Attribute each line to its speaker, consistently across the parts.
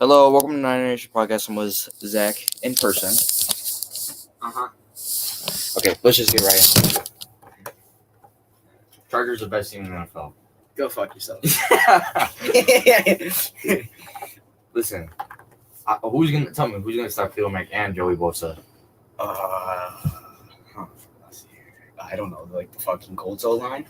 Speaker 1: Hello, welcome to NinerNation Podcast. I'm with Zack in person. Okay, let's just get right into it. Chargers are the best team in the NFL.
Speaker 2: Go fuck yourself.
Speaker 1: Listen, who's gonna stop Khalil Mack and Joey Bosa?
Speaker 2: Let's see here. I don't know, like the fucking Colts O-line.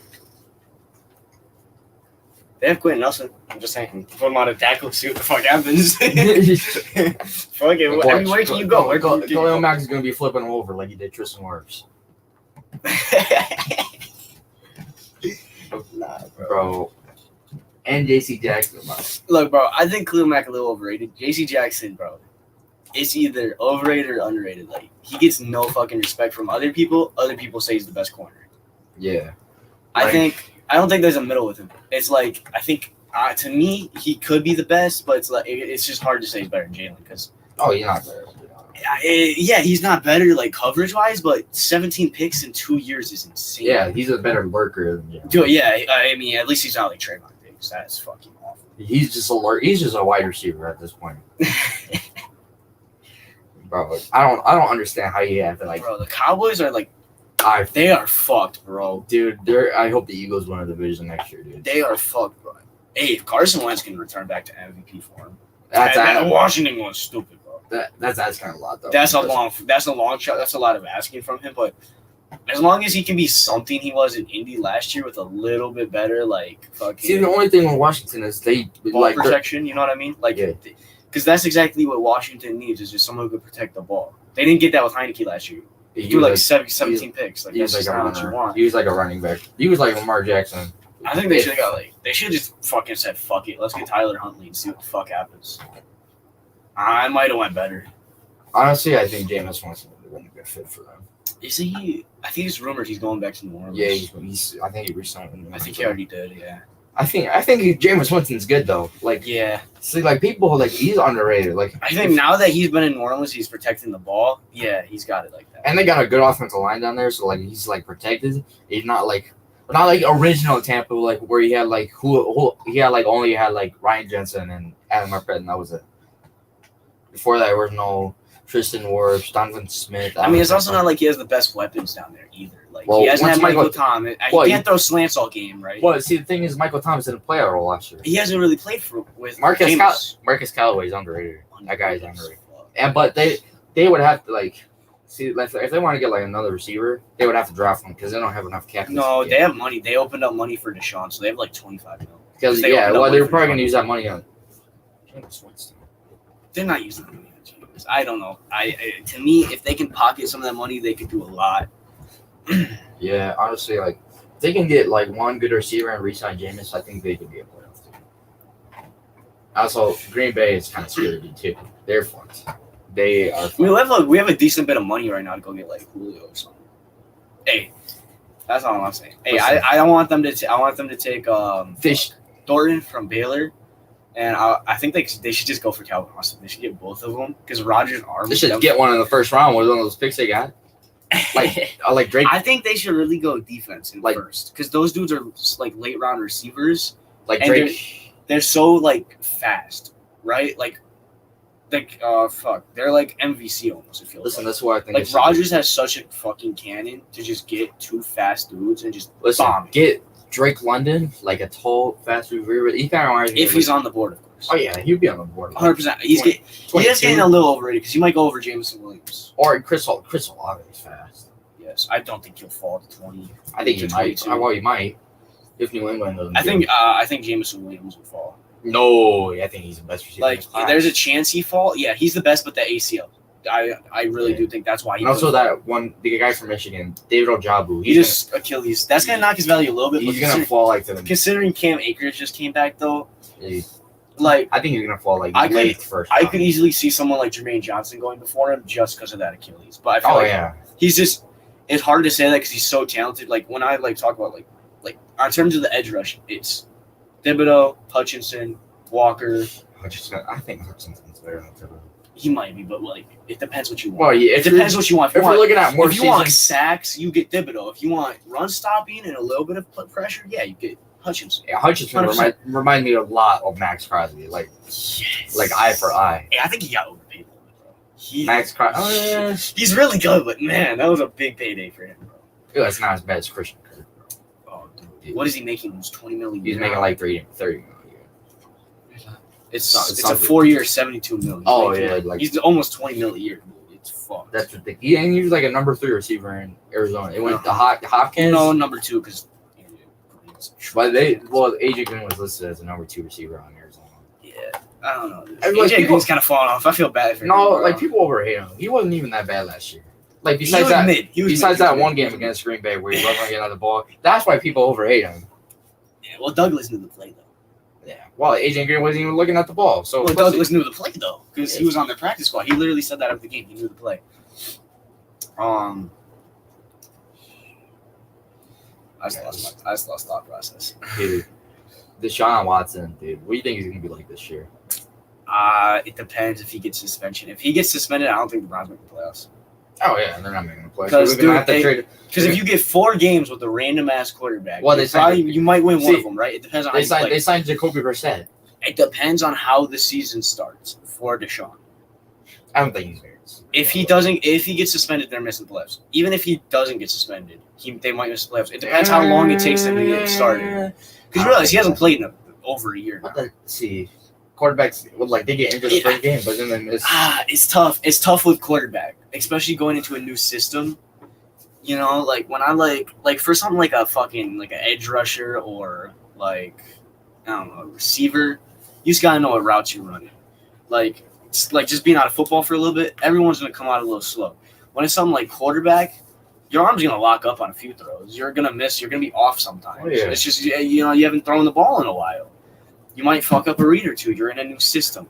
Speaker 2: They have Quentin Nelson. I'm just saying. Put him on a tackle, see what the fuck happens. Fuck it. I mean, where can you go?
Speaker 1: Khalil Mack is gonna be flipping him over like he did Tristan Wirfs.
Speaker 2: Nah,
Speaker 1: bro. And JC Jackson.
Speaker 2: Look, bro, I think Khalil Mack a little overrated. JC Jackson, bro, is either overrated or underrated. Like, he gets no fucking respect from other people. Other people say he's the best corner.
Speaker 1: Yeah.
Speaker 2: I don't think there's a middle with him. It's like, I think, to me, he could be the best, but it's like it's just hard to say he's better than Jalen because.
Speaker 1: Oh, he's not better.
Speaker 2: Yeah, he's not better like coverage wise, but 17 picks in 2 years is insane.
Speaker 1: Yeah, he's a better worker than Jalen.
Speaker 2: Dude, yeah, I mean, at least he's not like Trayvon Diggs. That's fucking awful.
Speaker 1: He's just a wide receiver at this point. Bro, I don't understand how you have to like.
Speaker 2: Bro, the Cowboys are like. They are fucked, bro.
Speaker 1: Dude, I hope the Eagles win a division next year, dude.
Speaker 2: They are fucked, bro. Hey, if Carson Wentz can return back to MVP form,
Speaker 1: that
Speaker 2: Washington one's stupid, bro.
Speaker 1: That's kind of a lot, though.
Speaker 2: That's a long shot. That's a lot of asking from him, but as long as he can be something he was in Indy last year with a little bit better, like fucking.
Speaker 1: See, the only thing with Washington is they
Speaker 2: ball
Speaker 1: like
Speaker 2: protection. You know what I mean? Like,
Speaker 1: yeah.
Speaker 2: Because that's exactly what Washington needs is just someone who could protect the ball. They didn't get that with Heineke last year. He threw like 17 picks. Like, that's just not what you want.
Speaker 1: He was like a running back. He was like Lamar Jackson.
Speaker 2: I think they should have they should just fucking said, fuck it. Let's get Tyler Huntley and see what the fuck happens. I might have went better.
Speaker 1: Honestly, I think Jameis Winston would have been a good fit for them.
Speaker 2: Isn't he? I think it's rumored he's going back to New Orleans.
Speaker 1: Yeah, I think he resigned.
Speaker 2: I think he already did, yeah.
Speaker 1: I think Jameis Winston's good though. Like,
Speaker 2: yeah.
Speaker 1: See, like people like he's underrated. Like,
Speaker 2: I think now that he's been in New Orleans, he's protecting the ball. Yeah, he's got it like that.
Speaker 1: And they got a good offensive line down there, so like he's like protected. He's not like original Tampa, like where he had like who he had like only had like Ryan Jensen and Adam Marpet, and that was it. Before that, there was no Tristan Wirfs, Donovan Smith.
Speaker 2: I mean, it's also not like he has the best weapons down there either. Like,
Speaker 1: well,
Speaker 2: he hasn't had Michael Thomas. He can't throw slants all game, right?
Speaker 1: Well, see, the thing is, Michael Thomas didn't play a role last year.
Speaker 2: He hasn't really played with
Speaker 1: Marcus Callaway's underrated. That guy's underrated. But they would have to like see if they want to get like another receiver, they would have to draft one because they don't have enough cap.
Speaker 2: No, they have money. They opened up money for Deshaun, so they have like $25 million.
Speaker 1: Because they're probably going to use that money on.
Speaker 2: They're not using the money on James. I don't know. To me, if they can pocket some of that money, they could do a lot.
Speaker 1: Yeah, honestly, like if they can get like one good receiver and re-sign Jameis, I think they could be a playoff team. Also, Green Bay is kind of scary too. They're fucked. They are.
Speaker 2: I mean, we have a decent bit of money right now to go get like Julio or something. Hey, that's all I'm saying. Hey, I want them to take
Speaker 1: Fish
Speaker 2: Thornton from Baylor, and I think they should just go for Calvin Austin. They should get both of them because Rodgers' arm.
Speaker 1: They should get one in the first round. One of those picks they got. Like Drake.
Speaker 2: I think they should really go defense in first because those dudes are like late round receivers.
Speaker 1: Like Drake,
Speaker 2: they're so like fast, right? Like fuck, they're like MVC almost. It feels.
Speaker 1: Listen, that's why I think
Speaker 2: like Rodgers has such a fucking cannon to just get two fast dudes and just bomb.
Speaker 1: Get Drake London, like a tall, fast receiver. He kind of reminds me
Speaker 2: if he's on the board, of course.
Speaker 1: Oh yeah, he'd be on the board.
Speaker 2: 100%. He's getting a little overrated because he might go over Jameson Williams
Speaker 1: or Chris Olave is fast.
Speaker 2: Yes, I don't think he'll fall to 20.
Speaker 1: I think he might. Well, he might if New England doesn't.
Speaker 2: I think Jameson Williams will fall.
Speaker 1: No, I think he's the best receiver.
Speaker 2: Like, there's a chance he fall. Yeah, he's the best, but the ACL. I really do think that's why he.
Speaker 1: And also that one, the guy from Michigan, David Ojabu.
Speaker 2: He just Achilles. That's gonna knock his value a little bit.
Speaker 1: He's gonna fall like to them.
Speaker 2: Considering Cam Akers just came back though,
Speaker 1: like I think he's gonna fall like late first.
Speaker 2: I could easily see someone like Jermaine Johnson going before him just because of that Achilles. But I feel he's just. It's hard to say that because he's so talented. Like when I talk about like in terms of the edge rush, it's Thibodeau, Hutchinson, Walker.
Speaker 1: Hutchinson, I think Hutchinson's better than Thibodeau.
Speaker 2: He might be, but like it depends what you want.
Speaker 1: Well, yeah,
Speaker 2: it depends what you want.
Speaker 1: If we're looking at more,
Speaker 2: if you want sacks, you get Thibodeau. If you want run stopping and a little bit of pressure, yeah, you get Hutchinson.
Speaker 1: Yeah, Hutchinson remind me a lot of Max Crosby, like eye for eye.
Speaker 2: Yeah, I think he got overpaid a little bit, bro.
Speaker 1: Max Crosby,
Speaker 2: he's really good, but man, that was a big payday for him, bro.
Speaker 1: Yeah, that's not as bad as Christian Kirk, bro.
Speaker 2: Oh, dude. What is he making? Almost $20 million.
Speaker 1: He's making like 30 million.
Speaker 2: It's a 4-year, $72 million.
Speaker 1: Oh yeah, like
Speaker 2: he's almost $20 million a year. It's fucked.
Speaker 1: That's ridiculous. He was like a number 3 receiver in Arizona. It went to Hopkins.
Speaker 2: No, number 2 because.
Speaker 1: But AJ Green was listed as a number 2 receiver on Arizona.
Speaker 2: Yeah, I don't know.
Speaker 1: AJ
Speaker 2: Green's kind of falling off. I feel bad for him.
Speaker 1: No, like people overhate him. He wasn't even that bad last year. Like besides that one game against Green Bay where he wasn't getting out the ball, that's why people overhate him.
Speaker 2: Yeah, well, Douglas knew the play though.
Speaker 1: Yeah, well, AJ Green wasn't even looking at the ball. So
Speaker 2: Douglas knew the play though because he was on their practice squad. He literally said that after the game. He knew the play. I just lost thought process.
Speaker 1: Dude, Deshaun Watson, dude, what do you think he's gonna be like this year?
Speaker 2: It depends if he gets suspension. If he gets suspended, I don't think the Browns make the playoffs.
Speaker 1: Oh yeah, they're not making the playoffs.
Speaker 2: Because if you get 4 games with a random ass quarterback,
Speaker 1: well,
Speaker 2: you might win one of them, right? It depends on how you play.
Speaker 1: They signed Jacoby Brissett.
Speaker 2: It depends on how the season starts for Deshaun.
Speaker 1: I don't think he's very.
Speaker 2: If he gets suspended, they're missing the playoffs. Even if he doesn't get suspended, they might miss the playoffs. It depends how long it takes them to get started. Because you realize he hasn't played in over a year now.
Speaker 1: Quarterbacks they get injured for a game, but then they miss.
Speaker 2: It's tough. It's tough with quarterback, especially going into a new system. You know, like when I like for something like a fucking like an edge rusher or like I don't know, a receiver, you just gotta know what routes you're running. Like just being out of football for a little bit, everyone's gonna come out a little slow. When it's something like quarterback, your arm's gonna lock up on a few throws. You're gonna miss. You're gonna be off sometimes. Oh, yeah. It's just you haven't thrown the ball in a while. You might fuck up a read or two. You're in a new system.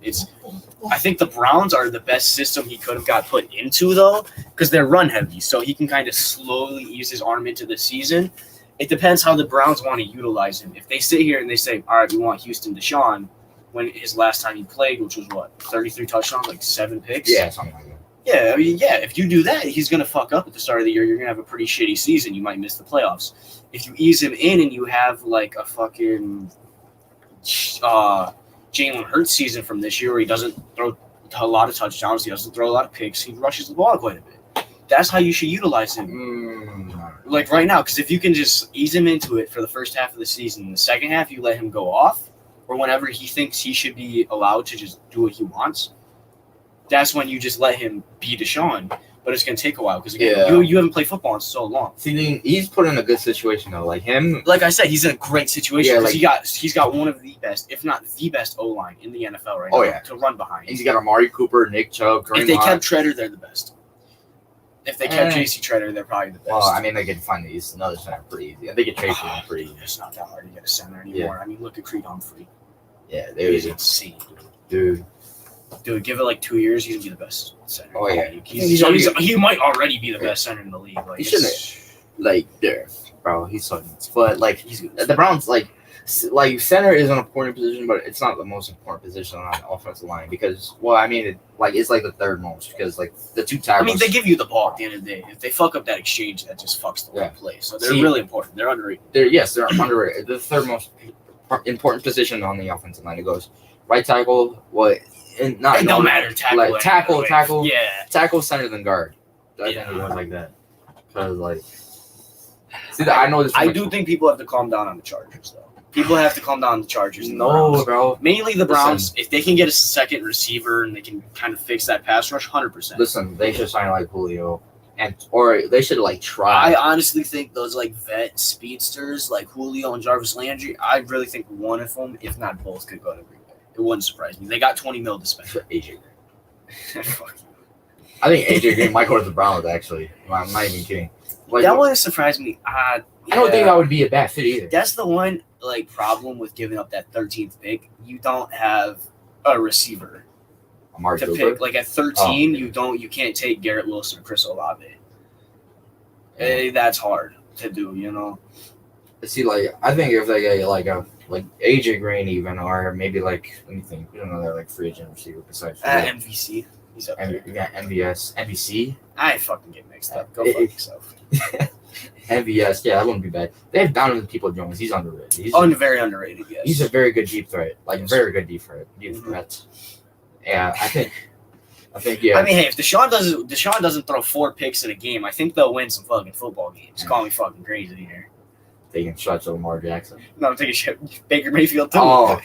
Speaker 2: I think the Browns are the best system he could have got put into though, because they're run heavy, so he can kind of slowly ease his arm into the season. It depends how the Browns want to utilize him. If they sit here and they say, all right, we want Houston Deshaun, when his last time he played, which was 33 touchdowns, like 7 picks?
Speaker 1: Yeah, something like that.
Speaker 2: Yeah, I mean, if you do that, he's going to fuck up at the start of the year. You're going to have a pretty shitty season. You might miss the playoffs. If you ease him in and you have like a fucking Jalen Hurts season from this year where he doesn't throw a lot of touchdowns, he doesn't throw a lot of picks, he rushes the ball quite a bit. That's how you should utilize him. Like right now, because if you can just ease him into it for the first half of the season, in the second half you let him go off, or whenever he thinks he should be allowed to just do what he wants, that's when you just let him be Deshaun. But it's going to take a while because you haven't played football in so long.
Speaker 1: See, he's put in a good situation though. Like him,
Speaker 2: like I said, he's in a great situation because he's got one of the best, if not the best, O-line in the NFL right now to run behind.
Speaker 1: He's got Amari Cooper, Nick Chubb, Kareem
Speaker 2: If they kept Treader, they're the best. If they kept J.C. Treader, they're probably the best.
Speaker 1: Well, I mean, they could find another center pretty easy. They could trade for him pretty easy.
Speaker 2: It's not that hard to get a center anymore. Yeah. I mean, look at Creed Humphrey.
Speaker 1: Yeah,
Speaker 2: he's insane,
Speaker 1: dude.
Speaker 2: Dude, give it like 2 years, he's gonna be the best center.
Speaker 1: Oh yeah,
Speaker 2: he might already be the best center in the league. Like,
Speaker 1: he shouldn't. Bro, he's so nuts. But the Browns, center is an important position, but it's not the most important position on the offensive line because, it's like the third most because the 2 tackles.
Speaker 2: I mean, they give you the ball at the end of the day. If they fuck up that exchange, that just fucks the whole play. So they're really important. They're underrated.
Speaker 1: They're underrated. They're the third most important position on the offensive line. It goes right tackle. It
Speaker 2: don't matter. Tackle. Yeah.
Speaker 1: Tackle, center, then guard. I think it goes like that. Because I know this.
Speaker 2: I do think people have to calm down on the Chargers, though. People have to calm down on the Chargers.
Speaker 1: No, bro.
Speaker 2: Mainly the Browns. If they can get a second receiver and they can kind of fix that pass rush, 100%.
Speaker 1: Listen, they should sign Julio, or they should try.
Speaker 2: I honestly think those vet speedsters like Julio and Jarvis Landry. I really think one of them, if not both, could go to Green Bay. It wouldn't surprise me. They got $20 million to spend
Speaker 1: for AJ Green. I think AJ Green might go to the Browns. Actually, I'm not even kidding.
Speaker 2: That wouldn't surprise me.
Speaker 1: I don't think that would be a bad fit either.
Speaker 2: That's the one problem with giving up that 13th pick. You don't have a receiver to pick. At 13, you can't take Garrett Wilson or Chris Olave. That's hard to do.
Speaker 1: See, I think if they get AJ Green even, or maybe let me think, we don't know that free agent receiver besides
Speaker 2: MVC. He's up there.
Speaker 1: You got MVS, NBC.
Speaker 2: I ain't fucking get mixed up. Go fuck yourself.
Speaker 1: MVS, yeah, that wouldn't be bad. They have Donovan People-Jones. He's underrated. He's
Speaker 2: very underrated, yes.
Speaker 1: He's a very good deep threat. Very good deep threat.
Speaker 2: Mm-hmm.
Speaker 1: Yeah, I think, yeah.
Speaker 2: I mean, hey, if Deshaun doesn't throw 4 picks in a game, I think they'll win some fucking football games. Call me fucking crazy here.
Speaker 1: Taking shots at Lamar Jackson.
Speaker 2: No, I'm taking shit. Baker Mayfield, too.
Speaker 1: Oh.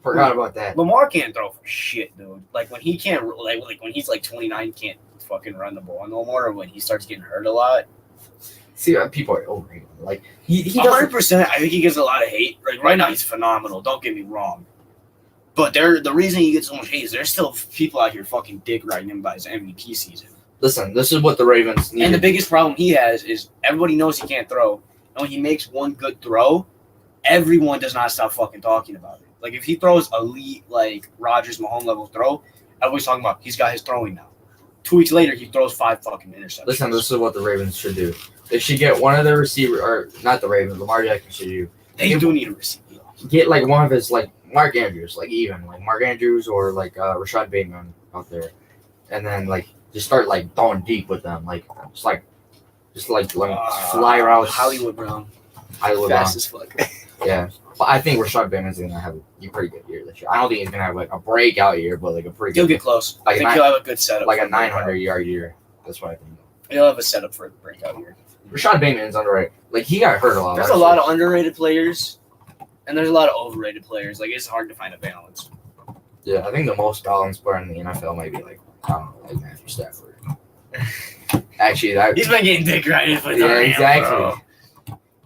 Speaker 1: Forgot about that.
Speaker 2: Lamar can't throw for shit, dude. Like, when he can't, like when he's like 29, can't fucking run the ball no more, or when he starts getting hurt a lot.
Speaker 1: See, people are overrated. Like, he
Speaker 2: 100%, I think he gets a lot of hate. Like, right now, he's phenomenal. Don't get me wrong. But the reason he gets so much hate is there's still people out here fucking dick riding him by his MVP season.
Speaker 1: Listen, this is what the Ravens need.
Speaker 2: And the biggest problem he has is everybody knows he can't throw. And when he makes one good throw, everyone does not stop fucking talking about it. Like, if he throws elite, like, Rodgers, Mahomes level throw, everybody's talking about he's got his throwing now. 2 weeks later, he throws 5 fucking interceptions.
Speaker 1: Listen, this is what the Ravens should do. They should get one of their receivers, or not the Ravens, Lamar Jackson should do.
Speaker 2: They do need a receiver.
Speaker 1: Get, like, one of his, like, Mark Andrews, like Mark Andrews or, like, Rashad Bateman out there. And then, like, just start, like, throwing deep with them. Like, fly routes.
Speaker 2: Hollywood Brown.
Speaker 1: Fast
Speaker 2: as fuck.
Speaker 1: Yeah. But I think Rashad Bateman's going to have a pretty good year this year. I don't think he's going to have, like, a breakout year, but, like, a pretty good
Speaker 2: He'll get close. I think he'll have a good setup.
Speaker 1: Like a 900-yard year. That's what I think.
Speaker 2: He'll have a setup for a breakout year.
Speaker 1: Rashad Bateman's underrated. Like, he got hurt a lot.
Speaker 2: There's a lot of underrated players, and there's a lot of overrated players. Like, it's hard to find a balance.
Speaker 1: Yeah, I think the most balanced player in the NFL might be, like, I don't know, like Matthew Stafford. Actually,
Speaker 2: he's been getting dick ridden for
Speaker 1: yeah, exactly.
Speaker 2: Bro.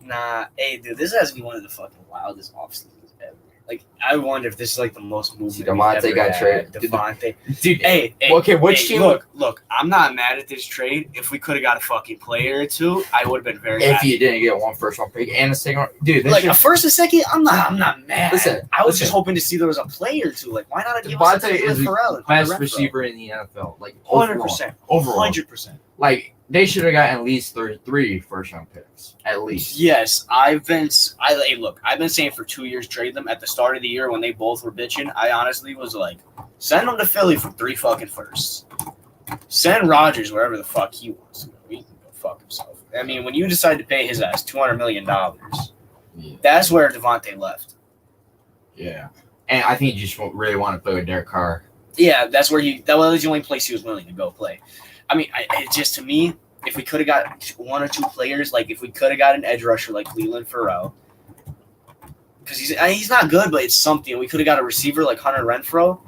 Speaker 2: Nah, hey, dude, this has to be one of the fucking wildest offseasons ever. Like, I wonder if this is like the most movement.
Speaker 1: Devontae got traded.
Speaker 2: Devontae.
Speaker 1: Dude,
Speaker 2: hey,
Speaker 1: okay, which team?
Speaker 2: Look, I'm not mad at this trade. If we could have got a fucking player or two, I would have been very
Speaker 1: happy.
Speaker 2: If
Speaker 1: you didn't get 1 first-round pick and a second, dude,
Speaker 2: like a first and second, I'm not mad.
Speaker 1: Listen,
Speaker 2: I was just hoping to see there was a player or two. Like, why not give us
Speaker 1: Devontae is the best receiver in the NFL. Like,
Speaker 2: 100%.
Speaker 1: Overall.
Speaker 2: 100%.
Speaker 1: Like, they should have gotten at least 3 first-round picks. At least.
Speaker 2: Yes, I've been saying for 2 years, trade them. At the start of the year when they both were bitching, I honestly was like, send them to Philly for 3 fucking firsts. Send Rodgers wherever the fuck he wants to go. He can go fuck himself. I mean, when you decide to pay his ass $200 million, that's where Devontae left.
Speaker 1: Yeah. And I think you just really want to play with Derek Carr.
Speaker 2: Yeah, that was the only place he was willing to go play. I mean, it just, to me, if we could have got 1 or 2 players, like if we could have got an edge rusher like Cleveland Farrell, because he's not good, but it's something. We could have got a receiver like Hunter Renfrow.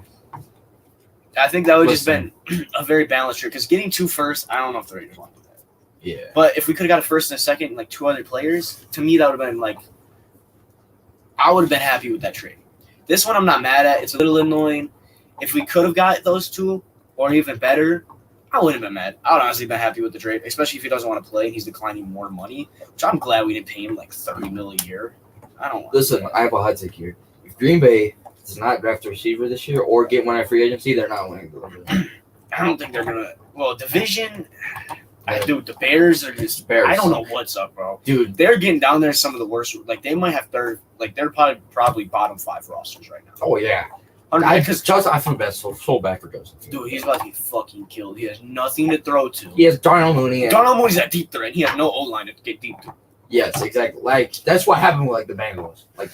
Speaker 2: I think that would just been a very balanced trade. Because getting 2 firsts, I don't know if the Raiders want to do that.
Speaker 1: Yeah.
Speaker 2: But if we could have got a first and a second and like 2 other players, to me that would have been like, I would have been happy with that trade. This one I'm not mad at. It's a little annoying. If we could have got those 2, or even better, I wouldn't have been mad. I would honestly been happy with the trade, especially if he doesn't want to play and he's declining more money, which I'm glad we didn't pay him like $30 million a year. I don't want
Speaker 1: Listen, I have a hot take here. If Green Bay does not draft a receiver this year or get one at free agency, they're not winning the division.
Speaker 2: I don't think they're going to. Well, division, dude, the Bears are just.
Speaker 1: Bears.
Speaker 2: I don't know what's up, bro.
Speaker 1: Dude,
Speaker 2: they're getting down there some of the worst. Like, they might have third. Like, they're probably bottom 5 rosters right now.
Speaker 1: Oh, yeah. Because I feel bad so bad for Joseph.
Speaker 2: Dude, he's about to get fucking killed. He has nothing to throw to.
Speaker 1: He has Darnell Mooney.
Speaker 2: Darnell Mooney's that deep threat. He has no O-line to get deep to.
Speaker 1: Yes, exactly. Like, that's what happened with, like, the Bengals. Like,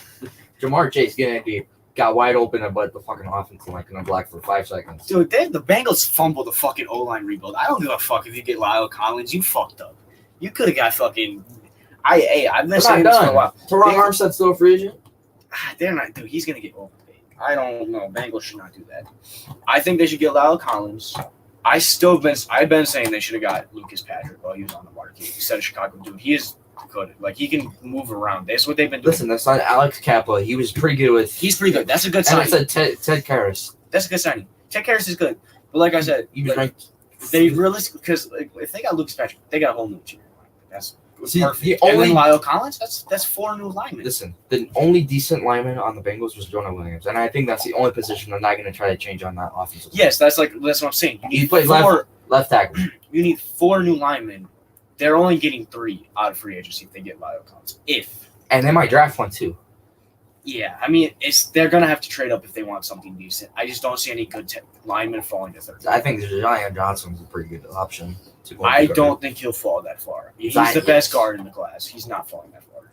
Speaker 1: Jamar Chase getting deep, got wide open, but the fucking offense like in a black for 5 seconds.
Speaker 2: Dude, the Bengals fumbled the fucking O-line rebuild. I don't give a fuck if you get Lyle Collins. You fucked up. You could have got fucking. I've been saying this for a while.
Speaker 1: Teron Armstead's still a free agent?
Speaker 2: They're not. Dude, he's gonna get overpaid. I don't know. Bengals should not do that. I think they should get Lyle Collins. I've been saying they should have got Lucas Patrick while he was on the market instead of Chicago. Dude, he is good. Like, he can move around. That's what they've been doing.
Speaker 1: Listen, that's not Alex Kappa. He was pretty good with.
Speaker 2: He's pretty good. That's a good sign.
Speaker 1: And I said Ted Karras.
Speaker 2: That's a good signing. Ted Karras is good. But like I said, they realistically, because if they got Lucas Patrick, they got a whole new team. That's perfect. And then Lyle Collins, that's 4 new linemen.
Speaker 1: Listen, the only decent lineman on the Bengals was Jonah Williams, and I think that's the only position they're not going to try to change on that offensive.
Speaker 2: Yes, that's what I'm saying.
Speaker 1: He plays left tackle.
Speaker 2: You need 4 new linemen. They're only getting 3 out of free agency if they get Lyle Collins. And they
Speaker 1: might draft one too.
Speaker 2: Yeah, I mean, they're gonna have to trade up if they want something decent. I just don't see any good linemen falling to third.
Speaker 1: I think Zion Johnson's a pretty good option.
Speaker 2: I don't think he'll fall that far. He's the best guard in the class. He's not falling that far.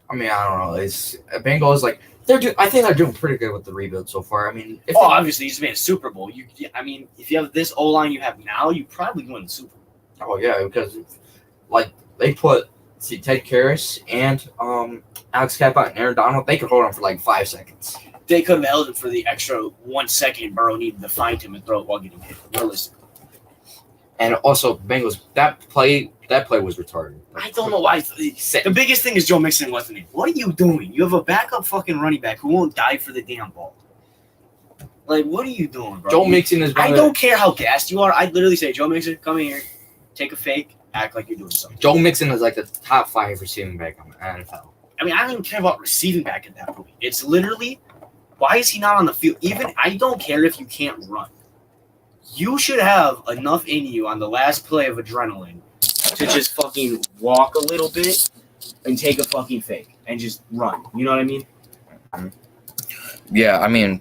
Speaker 1: I mean, I don't know. It's Bengals like I think they're doing pretty good with the rebuild so far. I mean,
Speaker 2: obviously, you just made a Super Bowl. I mean, if you have this O line you have now, you probably win the Super Bowl.
Speaker 1: Oh yeah, because like they put Ted Karras and Alex Cappa and Aaron Donald, they could hold him for like 5 seconds.
Speaker 2: They could have held him for the extra 1 second Burrow needed to find him and throw it while getting hit. Realistically.
Speaker 1: And also, Bengals, that play was retarded.
Speaker 2: I don't know why. The biggest thing is Joe Mixon wasn't in. What are you doing? You have a backup fucking running back who won't die for the damn ball. Like, what are you doing, bro?
Speaker 1: Joe Mixon is.
Speaker 2: I don't care how gassed you are. I'd literally say, Joe Mixon, come in here, take a fake, act like you're doing something.
Speaker 1: Joe Mixon is like the top 5 receiving back in the NFL.
Speaker 2: I mean, I don't even care about receiving back at that point. It's literally, why is he not on the field? I don't care if you can't run. You should have enough in you on the last play of adrenaline to just fucking walk a little bit and take a fucking fake and just run. You know what I mean?
Speaker 1: Yeah, I mean,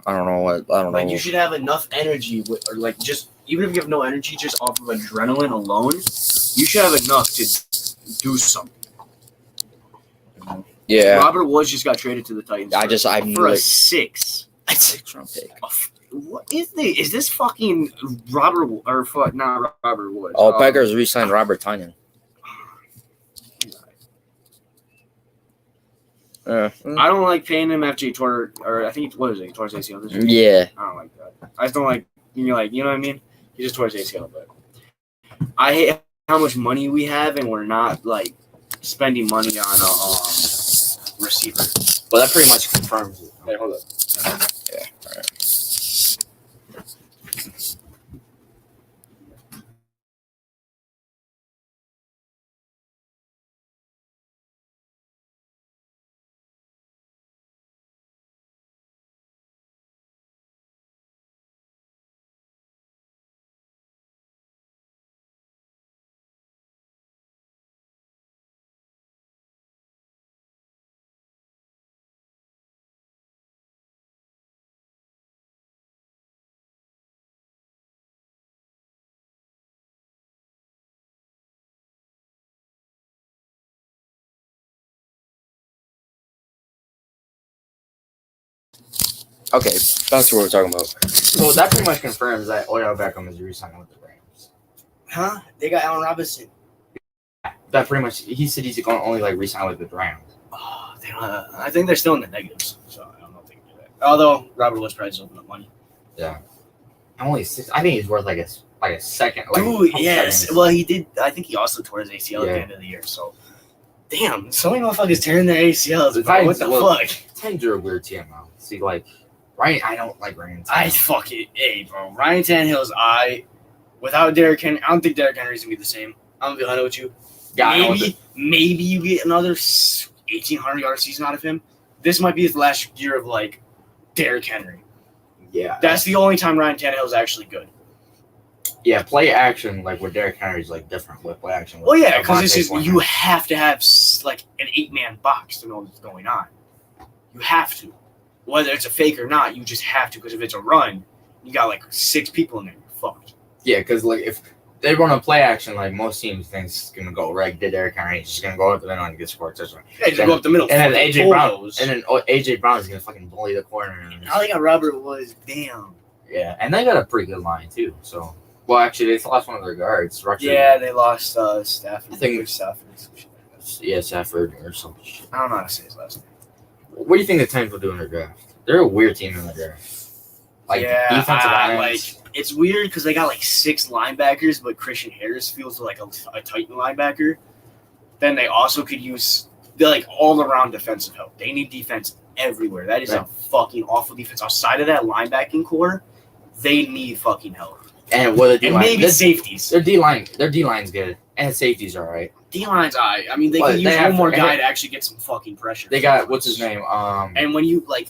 Speaker 1: I don't know.
Speaker 2: Like, you should have enough energy, or like just even if you have no energy, just off of adrenaline alone, you should have enough to do something.
Speaker 1: Yeah.
Speaker 2: Robert Woods just got traded to the Titans for a 6th-round pick. What is this? Is this fucking Robert not Robert Woods?
Speaker 1: Oh, Packers re-signed Robert Tonyan.
Speaker 2: I don't like paying him after he tore, or I think he tore his ACL this year.
Speaker 1: Yeah.
Speaker 2: I don't like that. I just don't like, you know what I mean? He just tore his ACL, but I hate how much money we have and we're not like spending money on a receiver.
Speaker 1: Well, that pretty much confirms it.
Speaker 2: Hey, hold up.
Speaker 1: Yeah. All right. Okay, that's what we're talking about. So that pretty much confirms that Odell Beckham is re-signing with the Rams.
Speaker 2: Huh? They got Allen Robinson.
Speaker 1: That pretty much, he said he's going to only like re-sign with the Rams.
Speaker 2: Oh, I think they're still in the negatives, so I don't know if they can do that. Although Robert Woods probably just opened up money.
Speaker 1: Yeah. Only 6. I think he's worth like a second.
Speaker 2: Dude, yes. Well, he did. I think he also tore his ACL at the end of the year. So, damn, so many motherfuckers tearing their ACLs. Bro. What the fuck?
Speaker 1: Titans are a weird team now. See, like, Ryan, I don't like Ryan Tannehill.
Speaker 2: Hey, bro. Ryan Tannehill's without Derrick Henry, I don't think Derrick Henry's gonna be the same. I'm gonna be honest with you. Yeah, maybe you get another 1,800-yard season out of him. This might be his last year of like Derrick Henry.
Speaker 1: Yeah,
Speaker 2: that's the only time Ryan Tannehill is actually good.
Speaker 1: Yeah, play action like with Derrick Henry is like different with play action.
Speaker 2: Well, yeah, because it's just you have to have like an 8-man box to know what's going on. You have to, whether it's a fake or not. You just have to, because if it's a run, you got like 6 people in there. You're fucked.
Speaker 1: Yeah, because like if they run a play action, like most teams think it's gonna go right. Did Derrick Henry? He's just gonna go up the middle and get scored touchdown.
Speaker 2: Yeah, just go up the middle.
Speaker 1: And then AJ Brown is gonna fucking bully the corner.
Speaker 2: Now they got Robert Woods. Damn.
Speaker 1: Yeah, and they got a pretty good line too. So, well, actually, they lost one of their guards.
Speaker 2: Yeah, they lost Stafford.
Speaker 1: I think
Speaker 2: Stafford.
Speaker 1: Yeah, Stafford or something.
Speaker 2: I don't know how to say his last name.
Speaker 1: What do you think the Titans will do in their draft? They're a weird team in the draft. Like defensive ends.
Speaker 2: It's weird because they got like 6 linebackers, but Christian Harris feels like a Titan linebacker. Then they also could use like all around defensive help. They need defense everywhere. That is a fucking awful defense. Outside of that linebacking core, they need fucking help.
Speaker 1: And what the
Speaker 2: D-line? And maybe safeties.
Speaker 1: Their D-line's good, and safeties all right.
Speaker 2: D-line's all right. I mean, they can use one more guy to actually get some fucking pressure.
Speaker 1: They got what's his name?
Speaker 2: And when you like.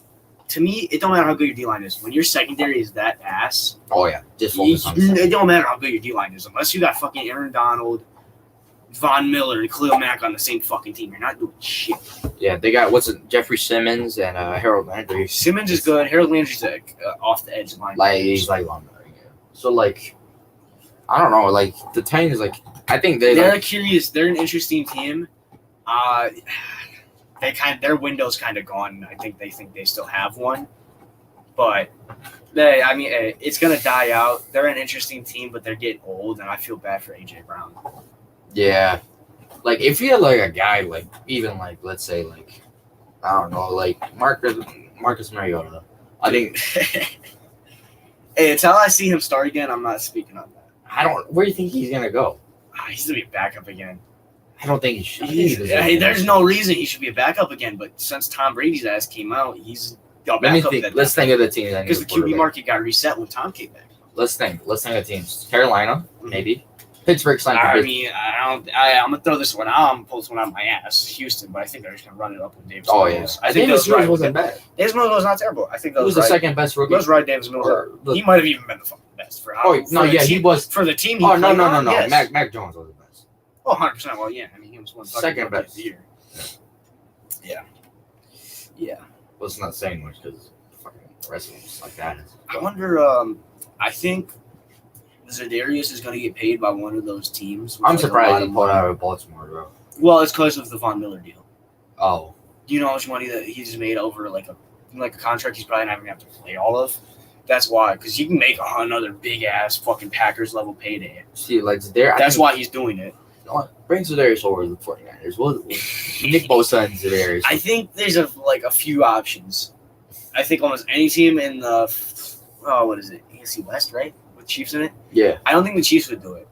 Speaker 2: To me, it don't matter how good your D-line is. When your secondary is that ass,
Speaker 1: oh yeah, just focus on
Speaker 2: it don't matter how good your D-line is. Unless you got fucking Aaron Donald Von Miller and Khalil Mack on the same fucking team. You're not doing shit.
Speaker 1: Yeah, they got Jeffrey Simmons and Harold Landry.
Speaker 2: Simmons is good. Harold Landry's off the edge line.
Speaker 1: Like he's like Von Miller. Yeah. So like, I don't know. Like the Titans, like I think
Speaker 2: they're curious. They're an interesting team. Their window's kind of gone. I think they still have one, but it's gonna die out. They're an interesting team, but they're getting old, and I feel bad for AJ Brown.
Speaker 1: Yeah, like if you had like a guy like even like let's say like I don't know like Marcus Mariota, I think.
Speaker 2: Hey, until I see him start again, I'm not speaking on that.
Speaker 1: Where do you think he's gonna go?
Speaker 2: He's gonna be a backup again.
Speaker 1: I don't think he should.
Speaker 2: There's no reason he should be a backup again. But since Tom Brady's ass came out, he's a backup.
Speaker 1: Let's think of the team
Speaker 2: because the QB market got reset when Tom came back.
Speaker 1: Let's think of teams. Carolina, maybe. Pittsburgh signed.
Speaker 2: I'm gonna throw this one out. I'm gonna pull this one out of my ass. Houston, but I think they're just gonna run it up with Davis.
Speaker 1: Oh Mills. Yeah, I think Davis Mills wasn't bad.
Speaker 2: Davis Mills was not terrible. I think that
Speaker 1: was the second best rookie.
Speaker 2: Those right, Davis Mills. He might have even been the fucking best for how.
Speaker 1: He was
Speaker 2: for the team.
Speaker 1: No. Yes. Mac Jones was the best.
Speaker 2: Oh, 100%. Well, yeah. I mean, he was one
Speaker 1: second best
Speaker 2: of the year. Yeah.
Speaker 1: Well, it's not saying much because fucking the rest of them just like that.
Speaker 2: I wonder. I think Zadarius is going to get paid by one of those teams.
Speaker 1: I'm surprised he pulled out of Baltimore, bro.
Speaker 2: Well, it's because of the Von Miller deal.
Speaker 1: Oh.
Speaker 2: Do you know how much money that he's made over like a contract he's probably not even going to have to play all of? That's why, because you can make another big ass fucking Packers level payday.
Speaker 1: See, like Zadarius.
Speaker 2: That's why he's doing it.
Speaker 1: Bring Zadarius over to the 49ers. Nick Bosa and Zadarius.
Speaker 2: I think there's a few options. I think almost any team in the what is it? AFC West, right? With Chiefs in it.
Speaker 1: Yeah.
Speaker 2: I don't think the Chiefs would do it.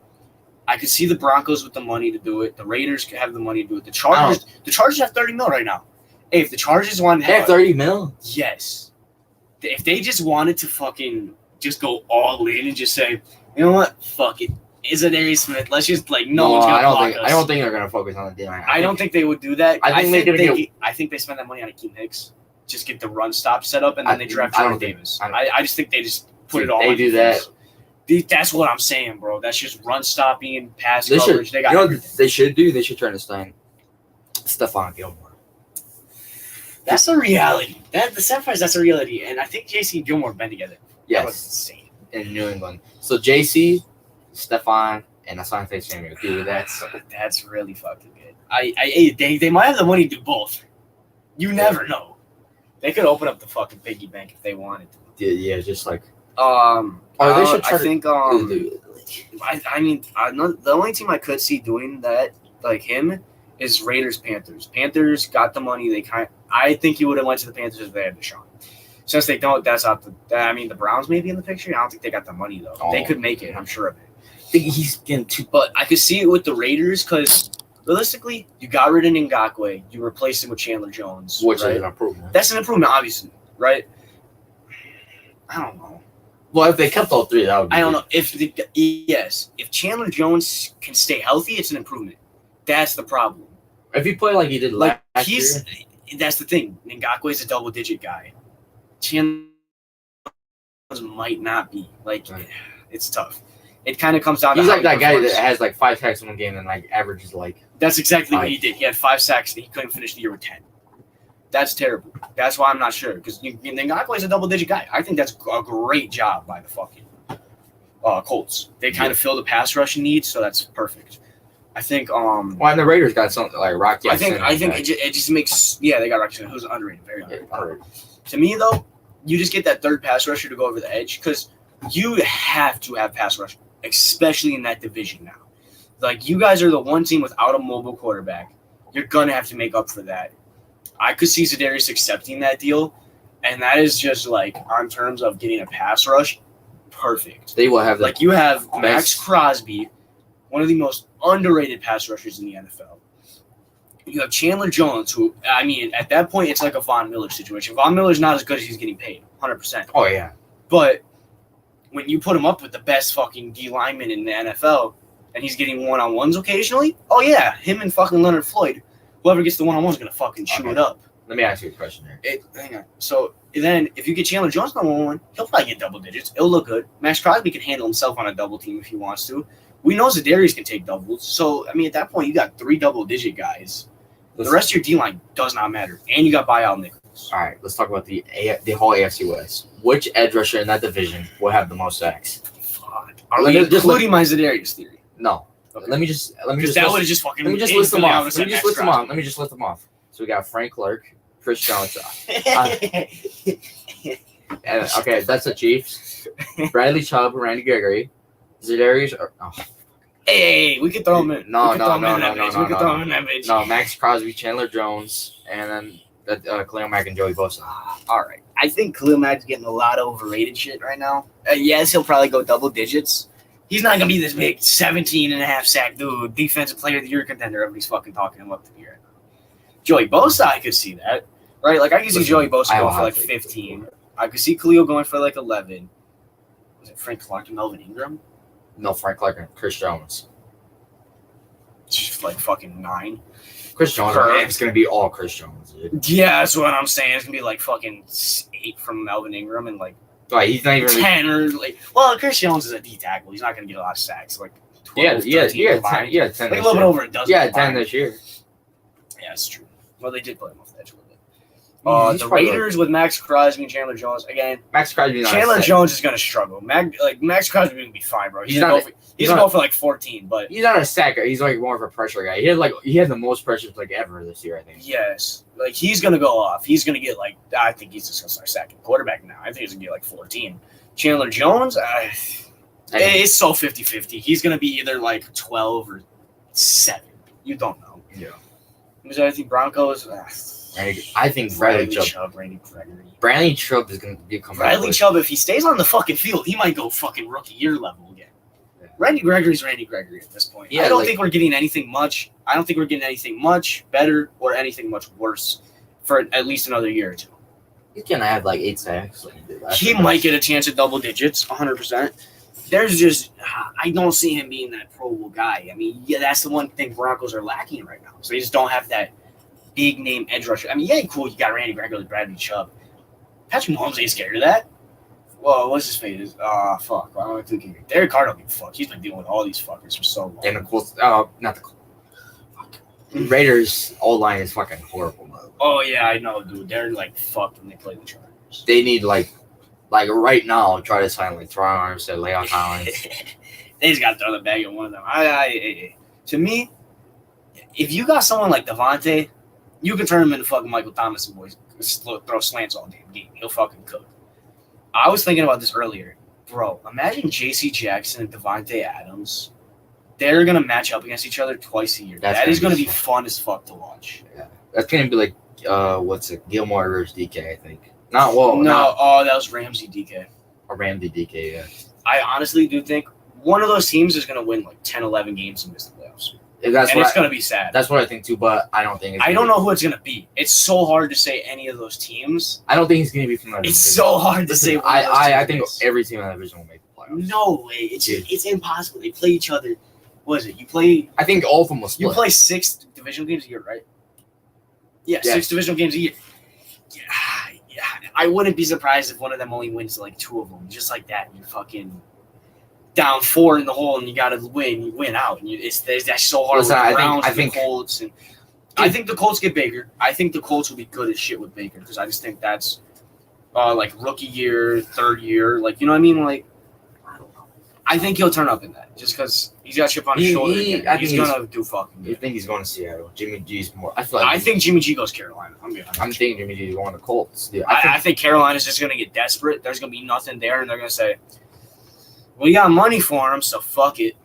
Speaker 2: I could see the Broncos with the money to do it. The Raiders could have the money to do it. The Chargers have $30 million right now. Hey, if the Chargers wanted to
Speaker 1: have $30 million?
Speaker 2: Yes. If they just wanted to fucking just go all in and just say, you know what? Fuck it. Is it Arius Smith? Let's just one's gonna block us.
Speaker 1: I don't think they're gonna focus on the D line.
Speaker 2: I don't think they would do that.
Speaker 1: I
Speaker 2: think they spend that money on Akeem Hicks. Just get the run stop set up, and then they draft Jordan Davis. I just think they just put it all.
Speaker 1: They do that.
Speaker 2: That's what I'm saying, bro. That's just run stopping, pass coverage. They got everything.
Speaker 1: They should do. They should try to sign Stephon Gilmore.
Speaker 2: That's a reality. The sad part is that's a reality, and I think JC and Gilmore have been together.
Speaker 1: Yes.
Speaker 2: That was insane.
Speaker 1: In New England. So JC, Stephon, and Asante Samuel. Dude,
Speaker 2: that's really fucking good. They might have the money to do both. You never know. They could open up the fucking piggy bank if they wanted to.
Speaker 1: Yeah, just like.
Speaker 2: They should try the only team I could see doing that like him is Raiders Panthers. Panthers got the money. I think he would have went to the Panthers if they had Deshaun. Since they don't, that's not the Browns may be in the picture. I don't think they got the money though. They could make it. I'm sure of it.
Speaker 1: I think he's getting too.
Speaker 2: But I could see it with the Raiders because realistically, you got rid of Ngakoue. You replaced him with Chandler Jones,
Speaker 1: which is an improvement.
Speaker 2: That's an improvement, obviously, right? I don't know.
Speaker 1: Well, if they kept all three, that would be.
Speaker 2: I don't know if Chandler Jones can stay healthy, it's an improvement. That's the problem.
Speaker 1: If he play like he did last year,
Speaker 2: that's the thing. Ngakoue is a double-digit guy. Chandler might not be It's tough. It kind of comes down.
Speaker 1: He's like that guy that has like 5 sacks in one game and like averages like.
Speaker 2: That's exactly what he did. He had 5 sacks and he couldn't finish the year with 10. That's terrible. That's why I'm not sure because Ngakoue is a double-digit guy. I think that's a great job by the fucking Colts. They kind of fill the pass rushing needs, so that's perfect. I think. And
Speaker 1: the Raiders got something like Rocky.
Speaker 2: I think it just makes they got Rocky, who's underrated, very underrated. To me though, you just get that third pass rusher to go over the edge because you have to have pass rush, especially in that division now. Like you guys are the one team without a mobile quarterback. You're gonna have to make up for that. I could see Zadarius accepting that deal, and that is just like on terms of getting a pass rush, perfect.
Speaker 1: They will have
Speaker 2: you have Max Crosby, one of the most underrated pass rushers in the NFL. You have Chandler Jones, who at that point it's like a Von Miller situation. Von Miller's not as good as he's getting paid, 100%.
Speaker 1: Oh yeah,
Speaker 2: but when you put him up with the best fucking D lineman in the NFL, and he's getting one-on-ones occasionally, oh yeah, him and fucking Leonard Floyd. Whoever gets the one-on-one is going to fucking chew it up.
Speaker 1: Let me ask you a question here.
Speaker 2: Hang on. So then if you get Chandler Jones on one-on-one, he'll probably get double digits. It'll look good. Max Crosby can handle himself on a double team if he wants to. We know Zadarius can take doubles. So, I mean, at that point, you got 3 double-digit guys. The rest of your D-line does not matter. And you got buyout nickels.
Speaker 1: All right, let's talk about the whole AFC West. Which edge rusher in that division will have the most sacks?
Speaker 2: Fuck. Are we including my Zadarius theory?
Speaker 1: No. Okay. Let me just
Speaker 2: that would have just fucking.
Speaker 1: Let me just list them off. Let me just list them off. So we got Frank Clark, Chris Jones. Okay, that's the Chiefs. Bradley Chubb, Randy Gregory, Zadarius.
Speaker 2: Hey, we could throw him in.
Speaker 1: No.
Speaker 2: We could throw him in that bitch.
Speaker 1: No, Max Crosby, Chandler Jones, and then Khalil Mack and Joey Bosa.
Speaker 2: All right. I think Khalil Mack's getting a lot of overrated shit right now. Yes, he'll probably go double digits. He's not going to be this big 17.5 sack dude, defensive player of the year contender. Everybody's fucking talking him up to be right now. Joey Bosa, I could see that. Right? Like, I could see Joey Bosa going for like 15. I could see Khalil going for like 11. Was it Frank Clark and Melvin Ingram?
Speaker 1: No, Frank Clark and Chris Jones.
Speaker 2: Just like fucking 9.
Speaker 1: Chris Jones. It's going to be all Chris Jones, dude.
Speaker 2: Yeah, that's what I'm saying. It's going to be like fucking 8 from Melvin Ingram and like
Speaker 1: he's not even
Speaker 2: 10 or like. Well, Chris Jones is a D tackle. He's not going to get a lot of sacks. Like 12, 13
Speaker 1: 10. Yeah, 10.
Speaker 2: Like a little bit over a dozen.
Speaker 1: Yeah, 10 this year.
Speaker 2: Yeah, it's true. Well, they did play him off the edge a little bit. The Raiders with Max Crosby and Chandler Jones again.
Speaker 1: Max Crosby.
Speaker 2: Chandler Jones is going to struggle. Max Crosby will be fine, bro. He's going to go for like 14, but
Speaker 1: he's not a sacker. He's like more of a pressure guy. He had the most pressures like ever this year, I think.
Speaker 2: Yes, like he's going to go off. He's going to get like I think he's just going to start sacking quarterback now. I think he's going to get like 14. Chandler Jones, it's so 50-50. He's going to be either like 12 or 7. You don't know.
Speaker 1: Yeah.
Speaker 2: I think Broncos.
Speaker 1: I think Bradley Chubb.
Speaker 2: Randy Gregory.
Speaker 1: Bradley Chubb is going to become.
Speaker 2: Bradley Chubb, if he stays on the fucking field, he might go fucking rookie year level again. Yeah. Randy Gregory's Randy Gregory at this point. Yeah, I don't think we're getting anything much. I don't think we're getting anything much better or anything much worse for at least another year or two.
Speaker 1: He's going to have like 8 sacks.
Speaker 2: He might get a chance at double digits, 100%. There's just, I don't see him being that Pro Bowl guy. I mean, yeah, that's the one thing Broncos are lacking right now. So they just don't have that big name edge rusher. I mean, yeah, cool. You got Randy Gregory, Bradley Chubb. Patrick Mahomes ain't scared of that. Well, what's his face? Fuck. I don't think Derek Carr don't give a fuck. He's been dealing with all these fuckers for so long.
Speaker 1: And the Colts, not the Colts. Raiders' O-line is fucking horrible, though.
Speaker 2: Oh, yeah, I know, dude. They're like fucked when they play the Chargers.
Speaker 1: They need like right now, try to sign like Teron Armstead, Leon Collins.
Speaker 2: They just got to throw the bag at one of them. To me, if you got someone like Devontae, you can turn him into fucking Michael Thomas and boys. Throw slants all damn game. He'll fucking cook. I was thinking about this earlier. Bro, imagine J.C. Jackson and Devontae Adams. They're going to match up against each other twice a year. That is going to be fun as fuck to watch.
Speaker 1: Yeah. That's going to be like, Gilmore versus DK, I think.
Speaker 2: That was Ramsey DK.
Speaker 1: Or Ramsey DK, yeah.
Speaker 2: I honestly do think one of those teams is going to win like 10, 11 games and miss the playoffs.
Speaker 1: And
Speaker 2: it's going to be sad.
Speaker 1: That's what I think too, but I don't think
Speaker 2: I don't know who it's going to be. It's so hard to say any of those teams.
Speaker 1: I don't think he's going to be from that division.
Speaker 2: It's so hard to say.
Speaker 1: I think every team in that division will make the playoffs.
Speaker 2: No way. It's impossible. They play each other. What is it?
Speaker 1: I think all of them will split.
Speaker 2: You play 6 divisional games a year, right? Yeah, 6 divisional games a year. Yeah. I wouldn't be surprised if one of them only wins like 2 of them. Just like that. You're fucking down 4 in the hole and you got to win. You win out. And that's so hard.
Speaker 1: Listen,
Speaker 2: I think Colts. And I think the Colts get Baker. I think the Colts will be good as shit with Baker because I just think that's like rookie year, 3rd year. Like, you know what I mean? Like, I don't know. I think he'll turn up in that just because he's got a chip on his shoulder. He's going to do fucking good.
Speaker 1: You think he's going to Seattle? Jimmy G's more.
Speaker 2: I think Jimmy G goes Carolina.
Speaker 1: I'm thinking Jimmy G is going to Colts. Yeah,
Speaker 2: I think Carolina's just going to get desperate. There's going to be nothing there, and they're going to say, we got money for him, so fuck it.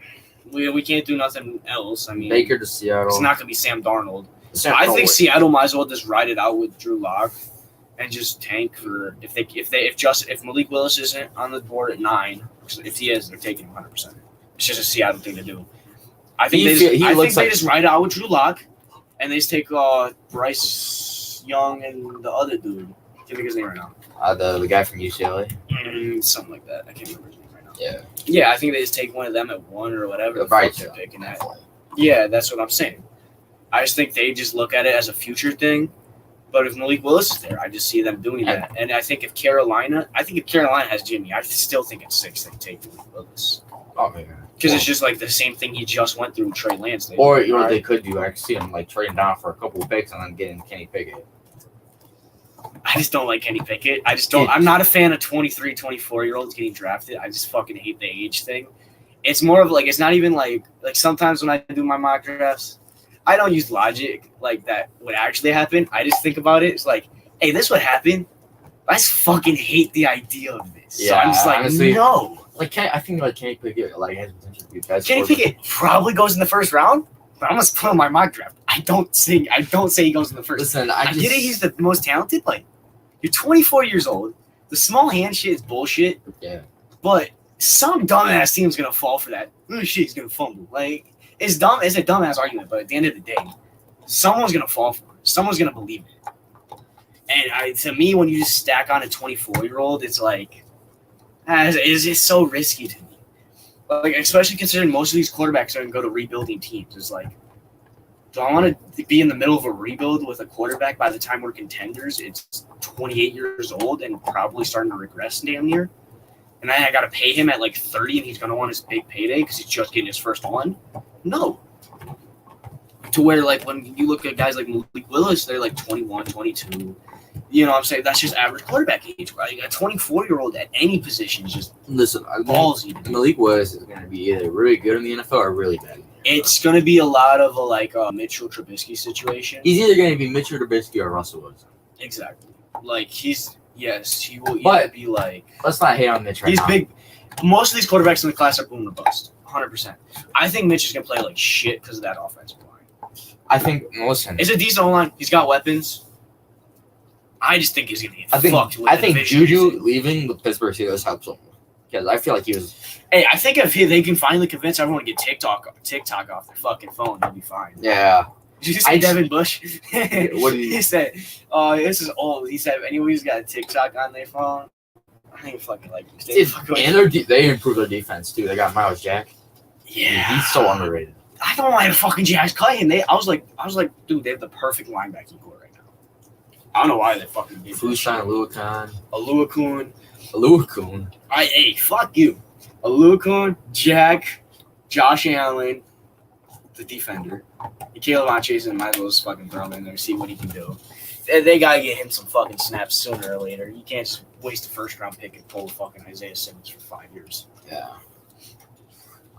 Speaker 2: We can't do nothing else. I mean,
Speaker 1: Baker to Seattle.
Speaker 2: It's not going to be Sam Darnold. I think Seattle might as well just ride it out with Drew Lock and just tank for if Malik Willis isn't on the board at 9. If he is, they're taking him 100%. It's just a Seattle thing to do. I think they just ride it out with Drew Lock, and they just take Bryce Young and the other dude. I can't think of his name right now.
Speaker 1: The guy from UCLA.
Speaker 2: Something like that. I can't remember his name right now.
Speaker 1: Yeah.
Speaker 2: Yeah, I think they just take one of them at 1 or whatever.
Speaker 1: They're
Speaker 2: picking at. Yeah, that's what I'm saying. I just think they just look at it as a future thing. But if Malik Willis is there, I just see them doing that. And I think if Carolina has Jimmy, I still think at 6 they take Malik Willis.
Speaker 1: Oh, man.
Speaker 2: Because it's just like the same thing he just went through with Trey Lance.
Speaker 1: Or you know what they could do? I could see him like trading down for a couple of picks and then getting Kenny Pickett.
Speaker 2: I just don't like Kenny Pickett. I just don't. I'm not a fan of 23, 24-year-olds getting drafted. I just fucking hate the age thing. It's more of like, it's not even like sometimes when I do my mock drafts, I don't use logic like that would actually happen. I just think about it. It's like, hey, this would happen. I just fucking hate the idea of this. Yeah, so I'm just like, honestly, no.
Speaker 1: Like, I think like Kenny Pickett has potential to be best.
Speaker 2: Kenny Pickett probably goes in the first round, but I'm gonna put on my mock draft. I don't say he goes in the first.
Speaker 1: Listen,
Speaker 2: I get it. He's the most talented. Like, you're 24 years old. The small hand shit is bullshit.
Speaker 1: Yeah.
Speaker 2: But some dumbass team's gonna fall for that. Oh shit, he's gonna fumble. Like, it's dumb. It's a dumbass argument, but at the end of the day, someone's gonna fall for it. Someone's gonna believe it. And to me, when you just stack on a 24-year-old, it's like, it's just so risky to me. Like, especially considering most of these quarterbacks are going to go to rebuilding teams. It's like, do I want to be in the middle of a rebuild with a quarterback by the time we're contenders? It's 28 years old and probably starting to regress damn near. And then I got to pay him at like 30 and he's going to want his big payday because he's just getting his first one? No. To where, like, when you look at guys like Malik Willis, they're like 21, 22. You know what I'm saying? That's just average quarterback age. Right? A 24-year-old at any position is just ballsy.
Speaker 1: Malik Willis is going to be either really good in the NFL or really bad.
Speaker 2: It's going to be a lot of a Mitchell Trubisky situation.
Speaker 1: He's either going to be Mitchell Trubisky or Russell Wilson.
Speaker 2: Exactly. Like, he will either be like...
Speaker 1: Let's not hate on Mitch right now.
Speaker 2: He's big. Most of these quarterbacks in the class are boom or bust. 100%. I think Mitch is going to play like shit because of that offensive line.
Speaker 1: I think, listen.
Speaker 2: It's a decent O-line. He's got weapons. I just think he's going to get fucked with
Speaker 1: I think Juju leaving the Pittsburgh Steelers helps him. Because I feel like he was...
Speaker 2: Hey, I think if they can finally convince everyone to get TikTok off their fucking phone, they'll be fine.
Speaker 1: Yeah.
Speaker 2: Did you see Devin Bush?
Speaker 1: What did
Speaker 2: he said? Oh, this is old. He said, if anybody's got a TikTok on their phone, I ain't fucking like this.
Speaker 1: And they improved their defense, too. They got Miles Jack.
Speaker 2: Yeah.
Speaker 1: He's so underrated.
Speaker 2: I don't like fucking Jack's playing. I was like, dude, they have the perfect linebacking core right now. I don't know why they fucking did
Speaker 1: Fushan
Speaker 2: Aluakun. Hey, fuck you. Aluakun, Jack, Josh Allen, the defender. Caleb on Chase might as well just fucking throw him in there and see what he can do. They gotta get him some fucking snaps sooner or later. You can't just waste a first round pick and pull fucking Isaiah Simmons for 5 years.
Speaker 1: Yeah.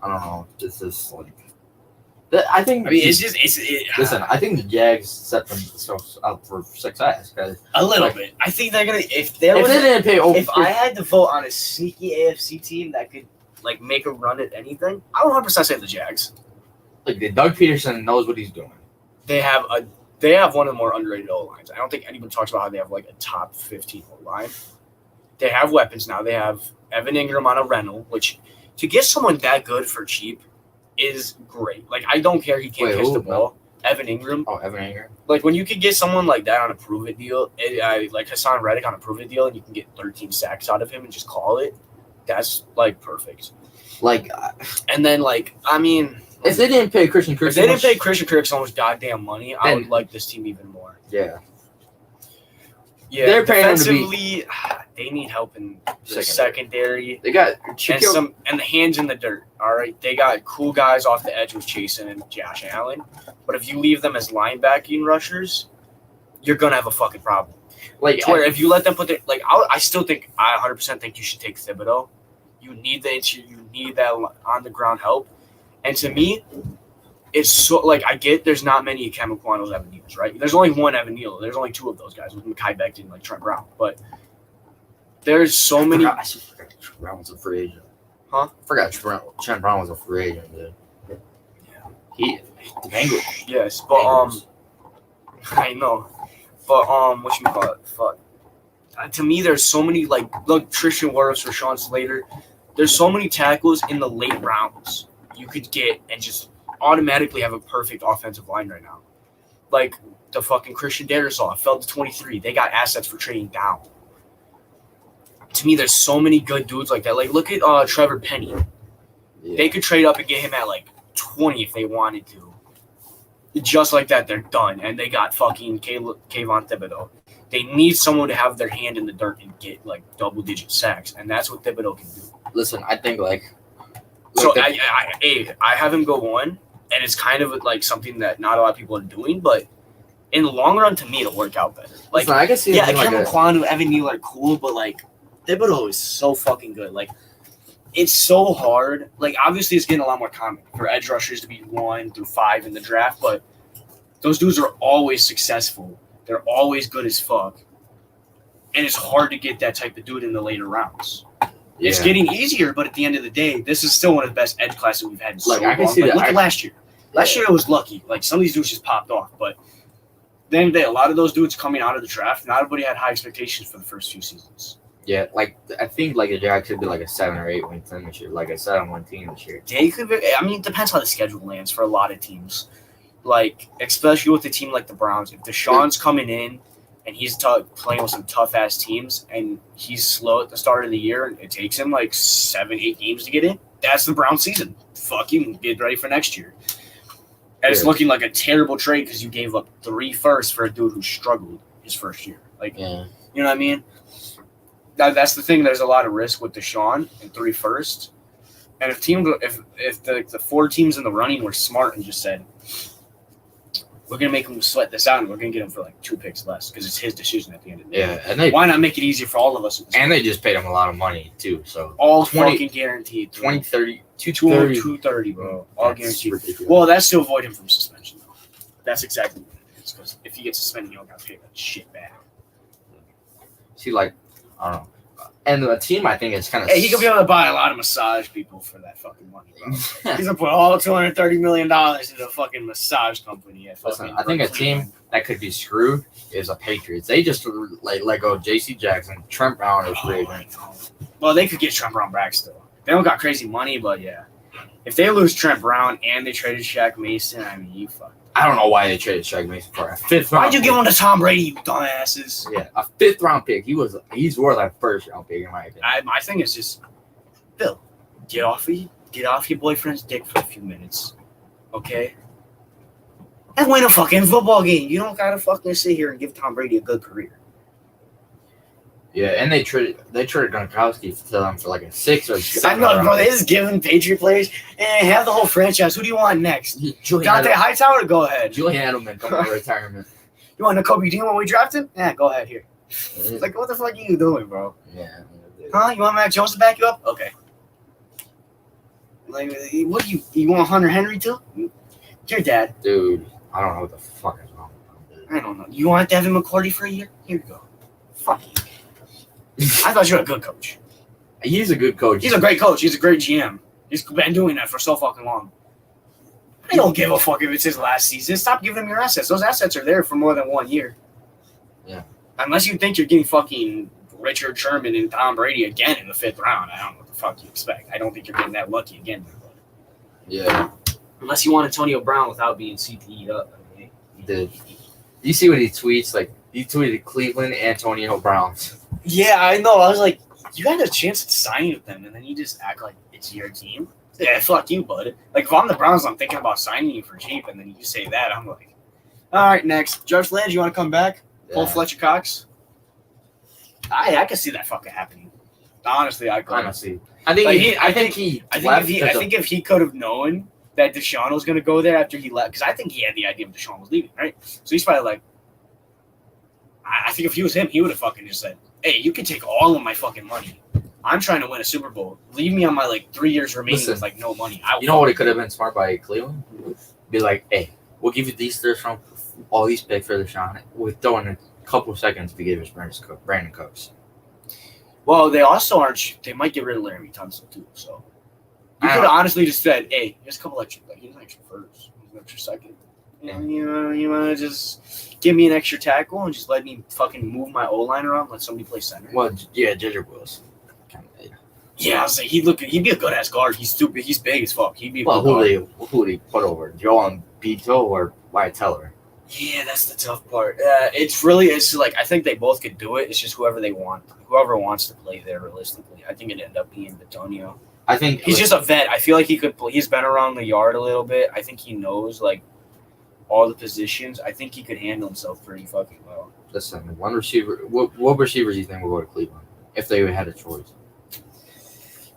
Speaker 1: I don't know. This is like... I think.
Speaker 2: I mean,
Speaker 1: listen, I think the Jags set themselves up for success.
Speaker 2: A little bit. I think they're gonna. If I had to vote on a sneaky AFC team that could like make a run at anything, I would 100% say the Jags.
Speaker 1: Like Doug Peterson knows what he's doing.
Speaker 2: They have one of the more underrated O lines. I don't think anyone talks about how they have like a top 15 O line. They have weapons now. They have Evan Ingram on a rental, which to get someone that good for cheap is great. Like, I don't care he can't catch the ball. No. Evan Ingram.
Speaker 1: Oh, Evan Ingram.
Speaker 2: Like, when you could get someone like that on a prove-it deal, like Hassan Reddick on a prove-it deal, and you can get 13 sacks out of him and just call it, that's, like, perfect.
Speaker 1: Like,
Speaker 2: and then, like, I mean...
Speaker 1: If they didn't pay Christian Kirk
Speaker 2: so much goddamn money, I would like this team even more.
Speaker 1: Yeah.
Speaker 2: Yeah,
Speaker 1: they're paying
Speaker 2: defensively, they need help in the secondary.
Speaker 1: They got
Speaker 2: and the hands in the dirt. All right, they got cool guys off the edge with Jason and Josh Allen. But if you leave them as linebacking rushers, you're gonna have a fucking problem. Like, where if you let them put their I 100% think you should take Thibodeau. You need that on the ground help. And to me, it's so like I get there's not many Kemikwanos Evan Neal's, right? There's only one Evan Neal. There's only two of those guys with Mekhi Becton and like Trent Brown. But there's so many.
Speaker 1: I forgot Trent Brown was a free agent.
Speaker 2: Huh?
Speaker 1: I forgot Trent Brown was a free agent, dude. Yeah. The Bengals.
Speaker 2: Yes, but I know. But whatchamacallit? Fuck. To me, there's so many look Tristan Wirfs or Sean Slater. There's so many tackles in the late rounds you could get and just automatically have a perfect offensive line right now. Like the fucking Christian Darrisaw fell to 23. They got assets for trading down. To me, there's so many good dudes like that. Like, look at Trevor Penny. Yeah. They could trade up and get him at like 20 if they wanted to. Just like that, they're done. And they got fucking Kayvon Thibodeau. They need someone to have their hand in the dirt and get like double-digit sacks, and that's what Thibodeau can do.
Speaker 1: Listen, I think
Speaker 2: So I have him go 1, and it's kind of like something that not a lot of people are doing, but in the long run, to me, it'll work out better. Like,
Speaker 1: I can see
Speaker 2: Kevin Kwan, Evan Neal are cool, but like Thibodeau is so fucking good. Like, it's so hard. Like, obviously, it's getting a lot more common for edge rushers to be 1 through 5 in the draft, but those dudes are always successful. They're always good as fuck, and it's hard to get that type of dude in the later rounds. Yeah. It's getting easier, but at the end of the day, this is still one of the best edge classes we've had in so long. I can see that. Look at last year. Last year it was lucky. Like, some of these dudes just popped off, but then of the day, a lot of those dudes coming out of the draft, not everybody had high expectations for the first few seasons.
Speaker 1: Yeah, like I think like the Jags could be like a 7 or 8 win team this year, like a 7-1 team this year.
Speaker 2: They could be. I mean, it depends how the schedule lands for a lot of teams. Like, especially with a team like the Browns, if Deshaun's coming in and he's playing with some tough ass teams, and he's slow at the start of the year, and it takes him like 7-8 games to get in, that's the Browns season. Fucking get ready for next year. And it's looking like a terrible trade because you gave up 3 firsts for a dude who struggled his first year. Like, you know what I mean? That's the thing. There's a lot of risk with Deshaun and 3 firsts. And if the 4 teams in the running were smart and just said, we're gonna make him sweat this out, and we're gonna get him for like 2 picks less because it's his decision at the end of the day.
Speaker 1: Yeah, and
Speaker 2: why not make it easier for all of us?
Speaker 1: And they just paid him a lot of money too. So
Speaker 2: all 20, fucking guaranteed.
Speaker 1: 20, 30,
Speaker 2: 230, bro. All guaranteed. Ridiculous. Well, that's to avoid him from suspension, though. That's exactly what it is. Because if he gets suspended, you don't gotta pay that shit back.
Speaker 1: See, like, I don't know. And the team, I think, is kind of.
Speaker 2: Hey, he could be able to buy a lot of massage people for that fucking money, bro. He's gonna put all $230 million into a fucking massage company.
Speaker 1: Listen, I think a team that could be screwed is the Patriots. They just like let go of J.C. Jackson, Trent Brown is free agent.
Speaker 2: Well, they could get Trent Brown back still. They don't got crazy money, but yeah, if they lose Trent Brown and they traded Shaq Mason, I mean, you fuck.
Speaker 1: I don't know why they traded Shaq Mason for a 5th round.
Speaker 2: Why'd you give him to Tom Brady, you dumbasses?
Speaker 1: Yeah, a 5th round pick. He's worth a 1st round pick in my opinion.
Speaker 2: My thing is just, Bill, get off your boyfriend's dick for a few minutes, okay? And win a fucking football game. You don't gotta fucking sit here and give Tom Brady a good career.
Speaker 1: Yeah, and they traded Gronkowski to them for like a 6th or 7th.
Speaker 2: I know, bro. They just giving Patriot players and have the whole franchise. Who do you want next? Dante Hightower? Go ahead.
Speaker 1: Julian Edelman coming out of retirement.
Speaker 2: You want Nakobe Dean when we draft him? Yeah, go ahead here. Like, what the fuck are you doing, bro?
Speaker 1: Yeah.
Speaker 2: Huh? You want Mac Jones to back you up? Okay. Like, what do you want Hunter Henry too? Your dad.
Speaker 1: Dude, I don't know what the fuck is wrong with him.
Speaker 2: I don't know. You want Devin McCourty for a year? Here you go. Fuck you. I thought you were a good coach.
Speaker 1: He's a good coach.
Speaker 2: He's a great coach. He's a great GM. He's been doing that for so fucking long. I don't give a fuck if it's his last season. Stop giving him your assets. Those assets are there for more than 1 year.
Speaker 1: Yeah.
Speaker 2: Unless you think you're getting fucking Richard Sherman and Tom Brady again in the 5th round. I don't know what the fuck you expect. I don't think you're getting that lucky again.
Speaker 1: Yeah.
Speaker 2: Unless you want Antonio Brown without being CTE'd up. Okay?
Speaker 1: Dude. You see what he tweets? Like, he tweeted Cleveland Antonio Browns.
Speaker 2: Yeah, I know. I was like, you had a chance at signing with them, and then you just act like it's your team. Yeah, fuck you, bud. Like, if I'm the Browns, I'm thinking about signing you for cheap, and then you say that, I'm like, all right, next. Josh Lange, you want to come back? Yeah. Pull Fletcher Cox? I can see that fucking happening. Honestly, I could.
Speaker 1: Honestly. I think
Speaker 2: if he could have known that Deshaun was going to go there after he left, because I think he had the idea of Deshaun was leaving, right? So he's probably like, I think if he was him, he would have fucking just said, hey, you can take all of my fucking money. I'm trying to win a Super Bowl. Leave me on my, 3 years remaining with, no money.
Speaker 1: You know what it could have been smart by Cleveland? Be like, hey, we'll give you these thirds from all these picks for Deshaun. We're throwing a couple of seconds to give us Brandon Cooks.
Speaker 2: Well, they also aren't – they might get rid of Larry Tunsil, too. So you could have honestly just said, hey, here's a couple extra – here's an extra first, here's an extra second. And you want to just give me an extra tackle and just let me fucking move my O-line around, let somebody play center?
Speaker 1: Well, yeah, Jedrick Wills.
Speaker 2: Yeah, I was like, he'd be a good ass guard. He's stupid. He's big as fuck. He'd be.
Speaker 1: Well, who would he put over? Joel Beto or Wyatt Teller?
Speaker 2: Yeah, that's the tough part. It's like I think they both could do it. It's just whoever they want, whoever wants to play there. Realistically, I think it'd end up being Bitonio.
Speaker 1: I think
Speaker 2: he's just a vet. I feel like he could. He's been around the yard a little bit. I think he knows all the positions. I think he could handle himself pretty fucking well.
Speaker 1: Listen, one receiver. What receivers do you think will go to Cleveland if they had a choice?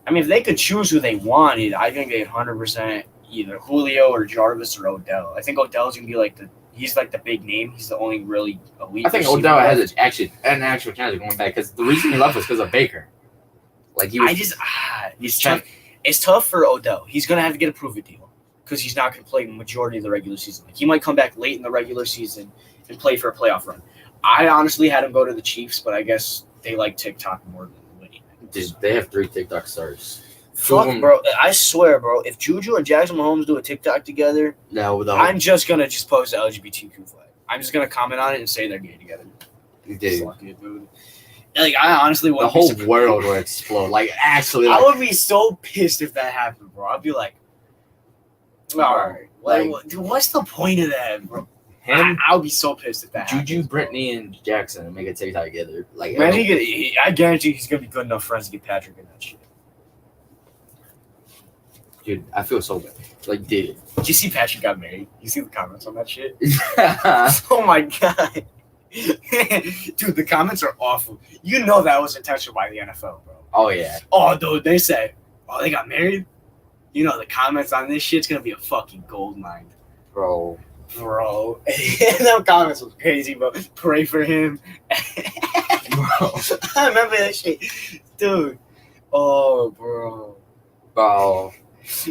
Speaker 2: I mean, if they could choose who they wanted, I think they 100% either Julio or Jarvis or Odell. I think Odell's gonna be he's the big name. He's the only really elite.
Speaker 1: I think Odell has an actual chance of going back because the reason he left was because of Baker.
Speaker 2: It's tough for Odell. He's gonna have to get a prove-it deal because he's not gonna play the majority of the regular season. He might come back late in the regular season and play for a playoff run. I honestly had him go to the Chiefs, but I guess they like TikTok more than winning.
Speaker 1: Dude, they have 3 TikTok stars.
Speaker 2: Fuck, bro. I swear, bro. If Juju and Jackson Mahomes do a TikTok together, I'm just going to post the LGBTQ flag. I'm just going to comment on it and say they're gay together.
Speaker 1: Dude.
Speaker 2: Fuck it, dude. I honestly
Speaker 1: wouldn't. The whole world would explode. Actually.
Speaker 2: I would be so pissed if that happened, bro. I'd be like, all right. What's the point of that, bro? I would be so pissed if that happened.
Speaker 1: Juju, Brittany, and Jackson make a TikTok together.
Speaker 2: I guarantee he's going to be good enough friends to get Patrick in that shit.
Speaker 1: Dude, I feel so bad. Dude.
Speaker 2: Did you see Patrick got married? You see the comments on that shit? Oh my god. Dude, the comments are awful. You know that was intentional by the NFL, bro.
Speaker 1: Oh, yeah.
Speaker 2: Oh, dude, they say, they got married? You know, the comments on this shit's going to be a fucking gold mine.
Speaker 1: Bro.
Speaker 2: Them comments was crazy, bro. Pray for him. Bro. I remember that shit. Dude. Oh, bro.
Speaker 1: Bro.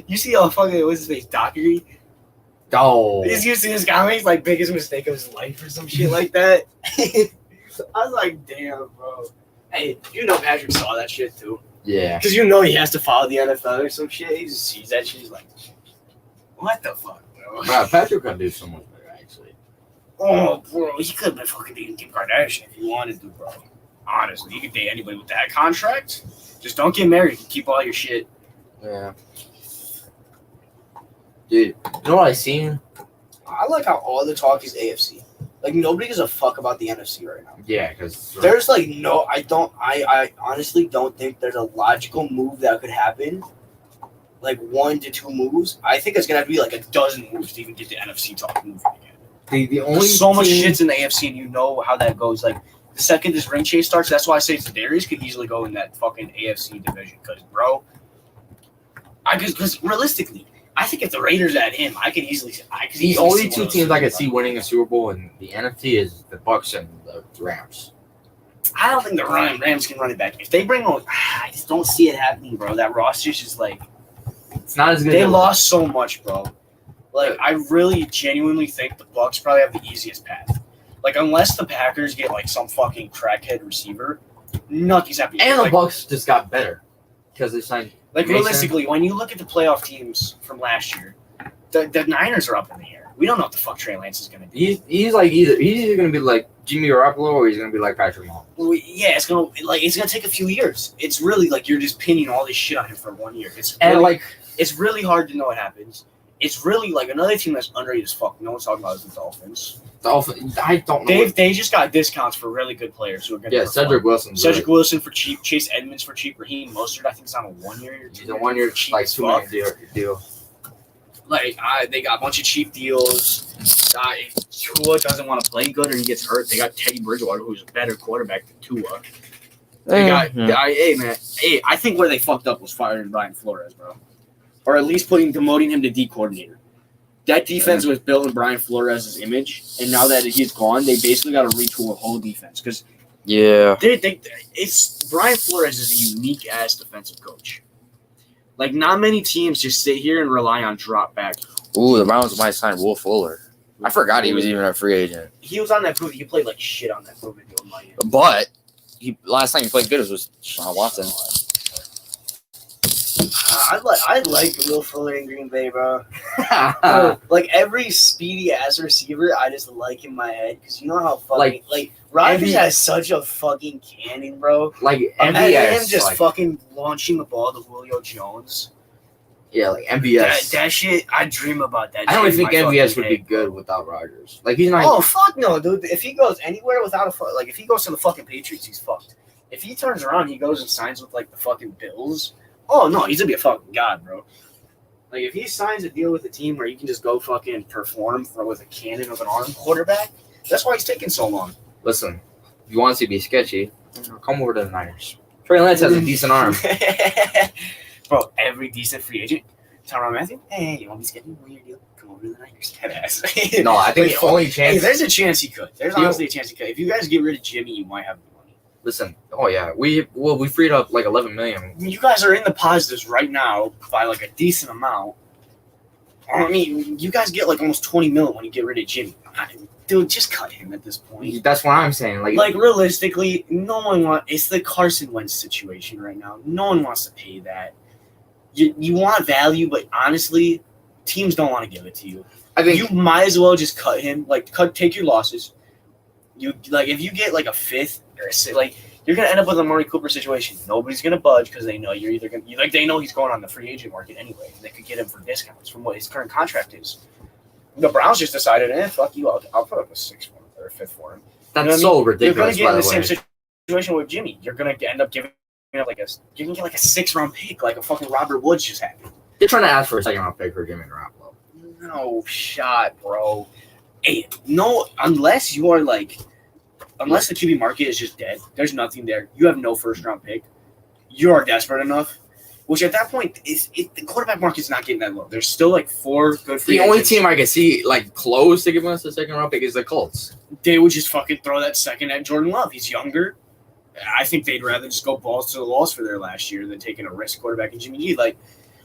Speaker 2: You see how fucking, what's his face, Dockery?
Speaker 1: Oh.
Speaker 2: You see his comments, biggest mistake of his life or some shit like that? I was like, damn, bro. Hey, Patrick saw that shit, too.
Speaker 1: Yeah.
Speaker 2: Because he has to follow the NFL or some shit. He just sees that shit, he's like, what the fuck, bro?
Speaker 1: Bro, Patrick could do so much better, actually.
Speaker 2: Oh, bro, he could have been fucking dating Kim Kardashian if he wanted to, bro. Honestly, he could date anybody with that contract. Just don't get married and keep all your shit.
Speaker 1: Yeah. Dude, you know what I seen?
Speaker 2: I like how all the talk is AFC. Nobody gives a fuck about the NFC right now.
Speaker 1: Yeah, because
Speaker 2: there's I honestly don't think there's a logical move that could happen. 1 to 2 moves. I think it's gonna have to be a dozen moves to even get the NFC talk moving again.
Speaker 1: The only
Speaker 2: there's so much shit's in the AFC, and you know how that goes. The second this ring chase starts, that's why I say Darius could easily go in that fucking AFC division. Because realistically, I think if the Raiders had him, I could easily.
Speaker 1: The only 2 teams I could see winning a Super Bowl in the NFC is the Bucs and the Rams.
Speaker 2: I don't think the Rams can run it back. If they bring on, I just don't see it happening, bro. That roster's just
Speaker 1: it's not as good.
Speaker 2: They lost so much, bro. I really genuinely think the Bucs probably have the easiest path. Unless the Packers get some fucking crackhead receiver, nothing's happening.
Speaker 1: And the Bucs just got better because they signed.
Speaker 2: Realistically, when you look at the playoff teams from last year, the Niners are up in the air. We don't know what the fuck Trey Lance is going to be.
Speaker 1: He's either going to be like Jimmy Garoppolo or he's going to be like Patrick Mahomes.
Speaker 2: Well, yeah, it's going to take a few years. It's really you're just pinning all this shit on him for 1 year. It's really hard to know what happens. It's really another team that's underrated as fuck. No one's talking about is the Dolphins.
Speaker 1: I don't know.
Speaker 2: They just got discounts for really good players who are going to
Speaker 1: Cedric Wilson.
Speaker 2: Cedric Wilson for cheap. Chase Edmonds for cheap. Raheem Mostert, I think, is on a 1 year.
Speaker 1: He's a 1 year cheap $2 million deal.
Speaker 2: They got a bunch of cheap deals. If Tua doesn't want to play good or he gets hurt, they got Teddy Bridgewater, who's a better quarterback than Tua. I think where they fucked up was firing Brian Flores, bro. Or at least demoting him to D coordinator. That defense was built in Brian Flores' image, and now that he's gone, they basically got to retool a whole defense. Because it's Brian Flores is a unique ass defensive coach. Not many teams just sit here and rely on drop back.
Speaker 3: Ooh, the Browns might sign Will Fuller. I forgot he was even a free agent.
Speaker 2: He was on that prove. He played shit on that prove deal in Miami.
Speaker 3: But last time he played good was Sean Watson.
Speaker 2: I like Will Fuller in Green Bay, bro. Every speedy ass receiver, I just like in my head because you know how fucking Rodgers has such a fucking cannon, bro.
Speaker 1: MVS,
Speaker 2: him just fucking launching the ball to Julio Jones.
Speaker 1: Yeah, MVS.
Speaker 2: That shit, I dream about that.
Speaker 1: I don't even think MVS would be good without Rodgers. He's not.
Speaker 2: Oh fuck no, dude! If he goes anywhere without if he goes to the fucking Patriots, he's fucked. If he turns around, he goes and signs with the fucking Bills. Oh no, he's gonna be a fucking god, bro. If he signs a deal with a team where you can just go fucking perform with a cannon of an arm quarterback, that's why he's taking so long.
Speaker 1: Listen, if you want to be sketchy, come over to the Niners. Trey Lance has a decent arm.
Speaker 2: every decent free agent. Tyrann Mathieu, hey, you want to be getting a weird deal? Come over to the Niners, head ass.
Speaker 1: No, I think the only chance.
Speaker 2: Hey, there's a chance he could. There's honestly a chance he could. If you guys get rid of Jimmy, you might have the money.
Speaker 1: Listen, we freed up like $11 million.
Speaker 2: You guys are in the positives right now by like a decent amount. I mean, you guys get like almost $20 million when you get rid of Jimmy. Dude, just cut him at this point.
Speaker 1: That's what I'm saying.
Speaker 2: Like realistically, no one wants. It's the Carson Wentz situation right now. No one wants to pay that. You want value, but honestly, teams don't want to give it to you. I think you might as well just cut him. Take your losses. If you get like a fifth or a sixth, you're gonna end up with a Amari Cooper situation. Nobody's gonna budge because they know you're either gonna they know he's going on the free agent market anyway. They could get him for discounts from what his current contract is. The Browns just decided, fuck you, I'll put up a sixth for him or a fifth for him.
Speaker 1: That's so ridiculous.
Speaker 2: You're gonna get in the same situation with Jimmy. You're gonna end up giving like a 6th-round pick, like a fucking Robert Woods just happened.
Speaker 1: They're trying to ask for a 2nd-round pick for Jimmy Garoppolo.
Speaker 2: No shot, bro. Hey, no, unless you are unless the QB market is just dead, there's nothing there. You have no 1st-round pick. You are desperate enough. Which at that point the quarterback market's not getting that low. There's still 4 good free agents.
Speaker 1: Only team I can see close to giving us the 2nd-round pick is the Colts.
Speaker 2: They would just fucking throw that second at Jordan Love. He's younger. I think they'd rather just go balls to the walls for their last year than taking a risk quarterback in Jimmy G.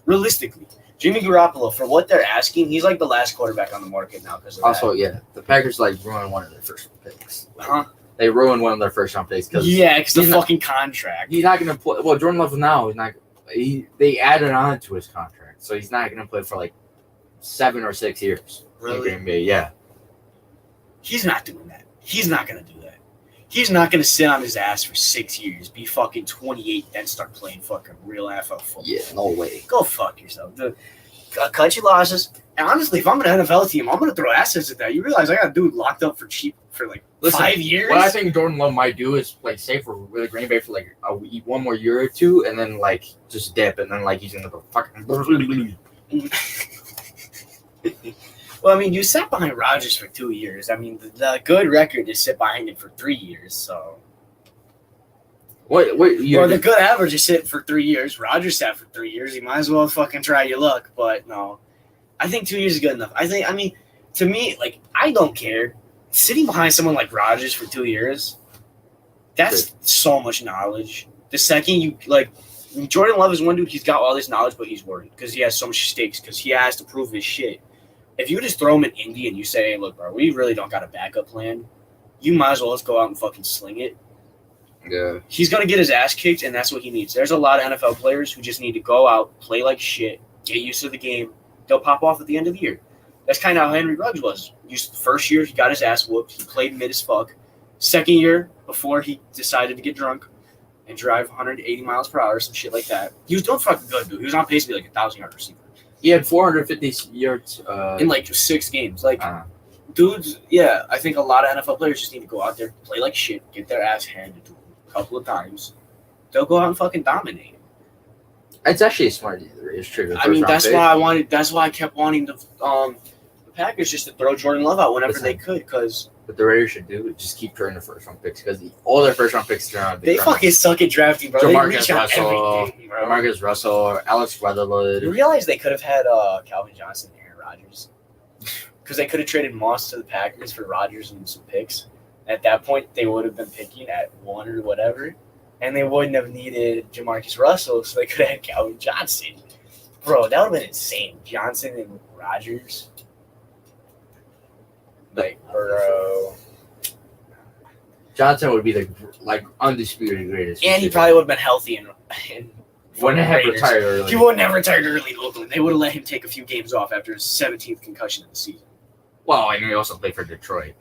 Speaker 2: Realistically, Jimmy Garoppolo, for what they're asking, he's the last quarterback on the market now.
Speaker 1: Also, the Packers ruined one of their 1st-round picks. They ruined one of their 1st-round picks because
Speaker 2: the fucking contract.
Speaker 1: He's not going to play. Well, Jordan Love now is not. They added on to his contract, so he's not going to play for 7 or 6 years.
Speaker 2: Really?
Speaker 1: In Green Bay, yeah.
Speaker 2: He's not doing that. He's not going to do that. He's not going to sit on his ass for 6 years, be fucking 28, then start playing fucking real NFL football.
Speaker 1: Yeah, no way.
Speaker 2: Go fuck yourself. Cut your losses. And honestly, if I'm an NFL team, I'm going to throw assets at that. You realize I got a dude locked up for cheap for 5 years?
Speaker 1: What I think Jordan Love might do is play for Green Bay for one more year or two, and then just dip, and then he's going to go fucking.
Speaker 2: Well, I mean, you sat behind Rodgers for 2 years. I mean, the good record is sit behind him for 3 years. So, the good average is sit for 3 years. Rodgers sat for 3 years. You might as well fucking try your luck. But no, I think 2 years is good enough. To me, I don't care. Sitting behind someone like Rodgers for 2 years, that's so much knowledge. The second you Jordan Love is one dude. He's got all this knowledge, but he's worried because he has so much stakes because he has to prove his shit. If you just throw him in Indy and you say, hey, look, bro, we really don't got a backup plan, you might as well just go out and fucking sling it.
Speaker 1: Yeah. He's
Speaker 2: going to get his ass kicked, and that's what he needs. There's a lot of NFL players who just need to go out, play like shit, get used to the game. They'll pop off at the end of the year. That's kind of how Henry Ruggs was. First year, he got his ass whooped. He played mid as fuck. Second year, before he decided to get drunk and drive 180 miles per hour, some shit like that, he was doing fucking good, dude. He was on pace to be a 1,000-yard receiver.
Speaker 1: He had 450 yards
Speaker 2: in 6 games. Dudes, I think a lot of NFL players just need to go out there, play like shit, get their ass handed to them a couple of times. They'll go out and fucking dominate.
Speaker 1: It's actually a smart either. It's true.
Speaker 2: That's why I kept wanting the Packers just to throw Jordan Love out whenever they could, because
Speaker 1: what the Raiders should do is just keep turning the 1st-round picks because all their 1st-round picks turn out.
Speaker 2: They fucking suck at drafting, bro.
Speaker 1: Jamarcus Russell, Alex Leatherwood.
Speaker 2: You realize they could have had Calvin Johnson and Aaron Rodgers because they could have traded Moss to the Packers for Rodgers and some picks. At that point, they would have been picking at 1 or whatever, and they wouldn't have needed Jamarcus Russell, so they could have had Calvin Johnson. Bro, that would have been insane. Johnson and Rodgers. Bro.
Speaker 1: Johnson would be the undisputed greatest.
Speaker 2: And he probably would have been healthy and
Speaker 1: wouldn't have retired early.
Speaker 2: He wouldn't have retired early in Oakland. They would have let him take a few games off after his 17th concussion of the season.
Speaker 1: Well, and he also played for Detroit.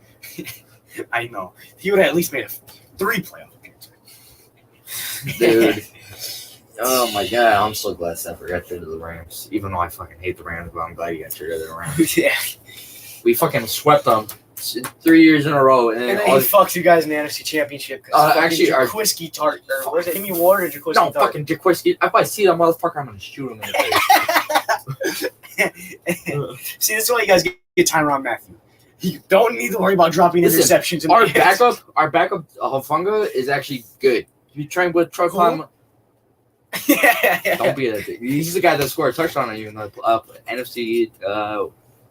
Speaker 2: I know. He would have at least made 3 playoff appearances.
Speaker 1: Dude. Oh my god, I'm so glad Stafford got traded to the Rams. Even though I fucking hate the Rams, but I'm glad he got traded to the Rams.
Speaker 2: Yeah.
Speaker 1: We fucking swept them 3 years in a row. And
Speaker 2: then he fucks you guys in the NFC Championship.
Speaker 1: Actually,
Speaker 2: Jaquiski Tart. Or where's it? Amy Ward or Jaquiski Tart?
Speaker 1: No, fucking Jaquiski. If I see that motherfucker, I'm going to shoot him in the
Speaker 2: face. See, this is why you guys get Tyrann Mathieu. You don't need to worry about dropping interceptions.
Speaker 1: Our backup Hufanga is actually good. You train with Truck Climb. Don't be that dick. He's the guy that scored a touchdown on you in the NFC.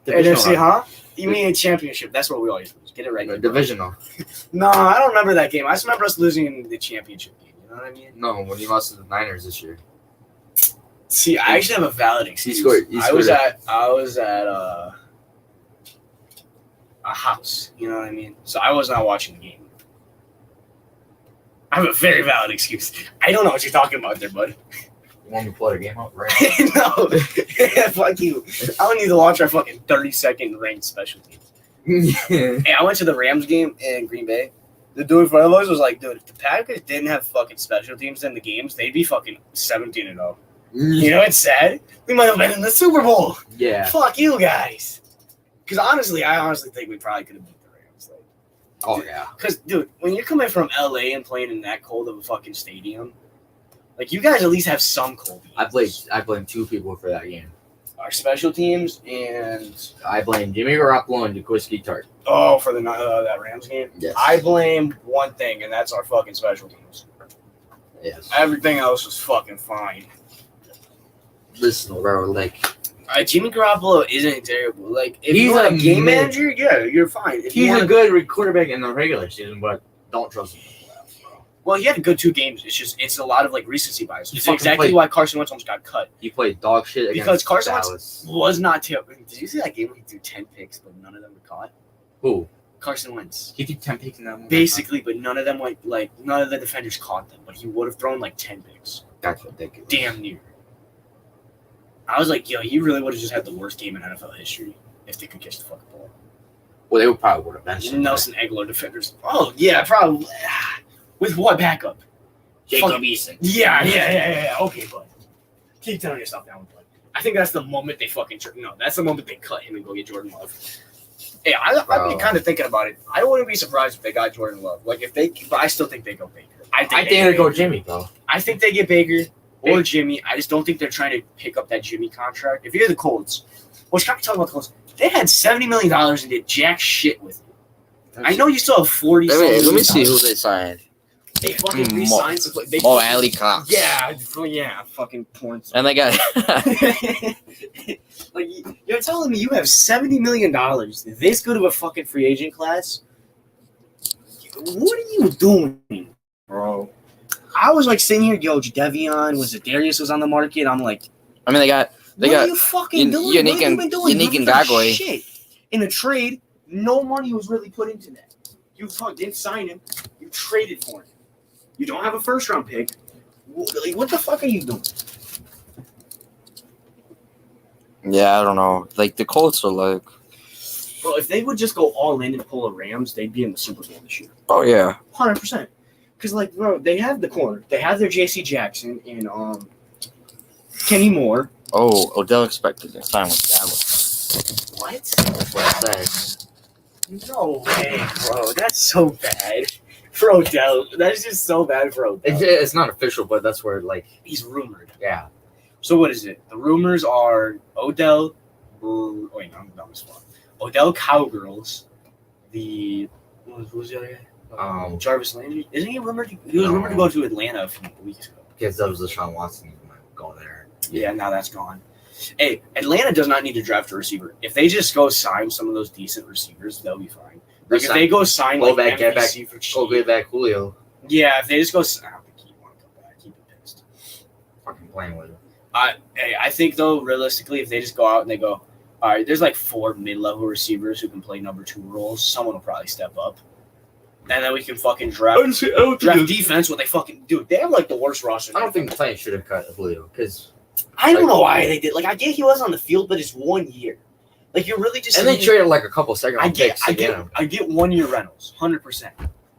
Speaker 2: NFC, huh? You mean a championship? That's what we always lose. Get it right.
Speaker 1: Divisional.
Speaker 2: No, I don't remember that game. I just remember us losing in the championship game. You know what I mean?
Speaker 1: No, when you lost to the Niners this year.
Speaker 2: See, I actually have a valid excuse. I was at a house. You know what I mean? So I was not watching the game. I have a very valid excuse. I don't know what you're talking about there, bud.
Speaker 1: You want me to play the game out right
Speaker 2: now? No. Fuck you. I don't need to watch our fucking 30-second ranked special teams. Hey, I went to the Rams game in Green Bay. The dude in front of us was like, dude, if the Packers didn't have fucking special teams in the games, they'd be fucking 17-0. You know what's sad? We might have been in the Super Bowl.
Speaker 1: Yeah.
Speaker 2: Fuck you guys. Because I honestly think we probably could have beat the Rams. Like,
Speaker 1: oh, yeah.
Speaker 2: Because, dude, when you're coming from LA and playing in that cold of a fucking stadium, like, you guys at least have some cold games.
Speaker 1: I blame two people for that game.
Speaker 2: Our special teams and...
Speaker 1: I blame Jimmy Garoppolo and Jaquiski Tart.
Speaker 2: Oh, for that Rams game?
Speaker 1: Yes.
Speaker 2: I blame one thing, and that's our fucking special teams.
Speaker 1: Yes.
Speaker 2: Everything else was fucking fine.
Speaker 1: Listen, bro, like...
Speaker 2: Jimmy Garoppolo isn't terrible. Like, if
Speaker 1: he's
Speaker 2: you're a game
Speaker 1: mid-
Speaker 2: manager, yeah, you're fine. If
Speaker 1: he's a good quarterback in the regular season, but don't trust him.
Speaker 2: Well, he had a good 2 games. It's a lot of like recency bias. It's exactly why Carson Wentz almost got cut.
Speaker 1: He played dog shit
Speaker 2: because Carson
Speaker 1: Dallas.
Speaker 2: Wentz was not terrible. Did you see that game where he threw 10 picks, but none of them were caught?
Speaker 1: Who?
Speaker 2: Carson Wentz.
Speaker 1: He threw 10 picks in that one.
Speaker 2: Basically, but none of them none of the defenders caught them. But he would have thrown like 10 picks.
Speaker 1: That's ridiculous.
Speaker 2: Damn near. I was like, yo, he really would have just had the worst game in NFL history if they could catch the fucking ball.
Speaker 1: Well, they probably would have benched him.
Speaker 2: Nelson Aguilar defenders. Oh yeah, probably. With what backup?
Speaker 1: Jacob Eason.
Speaker 2: Yeah. Okay, bud. Keep telling yourself that one, bud. I think that's the moment they fucking... No, that's the moment they cut him and go get Jordan Love. Hey, I've been kind of thinking about it. I wouldn't be surprised if they got Jordan Love. Like, if they... But I still think they go Baker.
Speaker 1: I think they go Jimmy, though.
Speaker 2: I think they get Baker or Jimmy. I just don't think they're trying to pick up that Jimmy contract. If you're the Colts... Well, trying to talk about the Colts. They had $70 million and did jack shit with it. I know you still have 40.
Speaker 3: Let me see who they signed.
Speaker 2: They fucking re-signed some players.
Speaker 3: Oh, Alley Cox.
Speaker 2: Yeah, fucking porn.
Speaker 3: And they got...
Speaker 2: like, you're telling me you have $70 million, this good of a fucking free agent class? What are you doing, bro? I was like sitting here, yo, Jadeveon, Darius was on the market. I'm like...
Speaker 3: I mean, they got...
Speaker 2: What are you fucking doing? What have you been doing?
Speaker 3: Unique and Gagoy.
Speaker 2: Shit. In a trade, no money was really put into that. You didn't sign him. You traded for him. You don't have a first-round pick. What the fuck are you doing?
Speaker 3: Yeah, I don't know. Like, the Colts are like...
Speaker 2: Well, if they would just go all in and pull a Rams, they'd be in the Super Bowl this year.
Speaker 3: Oh, yeah.
Speaker 2: 100%. Because, like, bro, they have the corner. They have their J.C. Jackson and Kenny Moore.
Speaker 3: Oh, Odell expected to sign with Dallas.
Speaker 2: What?
Speaker 1: What's that?
Speaker 2: No way, bro. That's so bad. For Odell. That is just so bad for Odell.
Speaker 1: It's not official, but that's where, like...
Speaker 2: He's rumored.
Speaker 1: Yeah.
Speaker 2: So what is it? The rumors are Odell... Wait, no, I'm dumb as fuck. Odell Cowgirls. Who's the other guy? Jarvis Landry. Isn't he rumored? He was rumored to go to Atlanta a few weeks ago.
Speaker 1: Because that was Deshaun Watson going there.
Speaker 2: Yeah, now that's gone. Hey, Atlanta does not need to draft a receiver. If they just go sign some of those decent receivers, they'll be fine. Like, if they go sign
Speaker 1: get back Julio.
Speaker 2: Yeah, if they just go... I don't think he'd want to come back. He'd be pissed.
Speaker 1: Fucking playing with him.
Speaker 2: I think, though, realistically, if they just go out and they go, all right, there's like 4 mid-level receivers who can play number 2 roles. Someone will probably step up. And then we can fucking draft defense when they fucking... Dude, they have like the worst roster.
Speaker 1: I don't think the Titans should have cut Julio, because...
Speaker 2: I don't know why they did. Like, I get he was on the field, but it's 1 year. Like, you're really just...
Speaker 1: And they traded like a couple second-round picks to get him.
Speaker 2: I get 1-year rentals, 100%.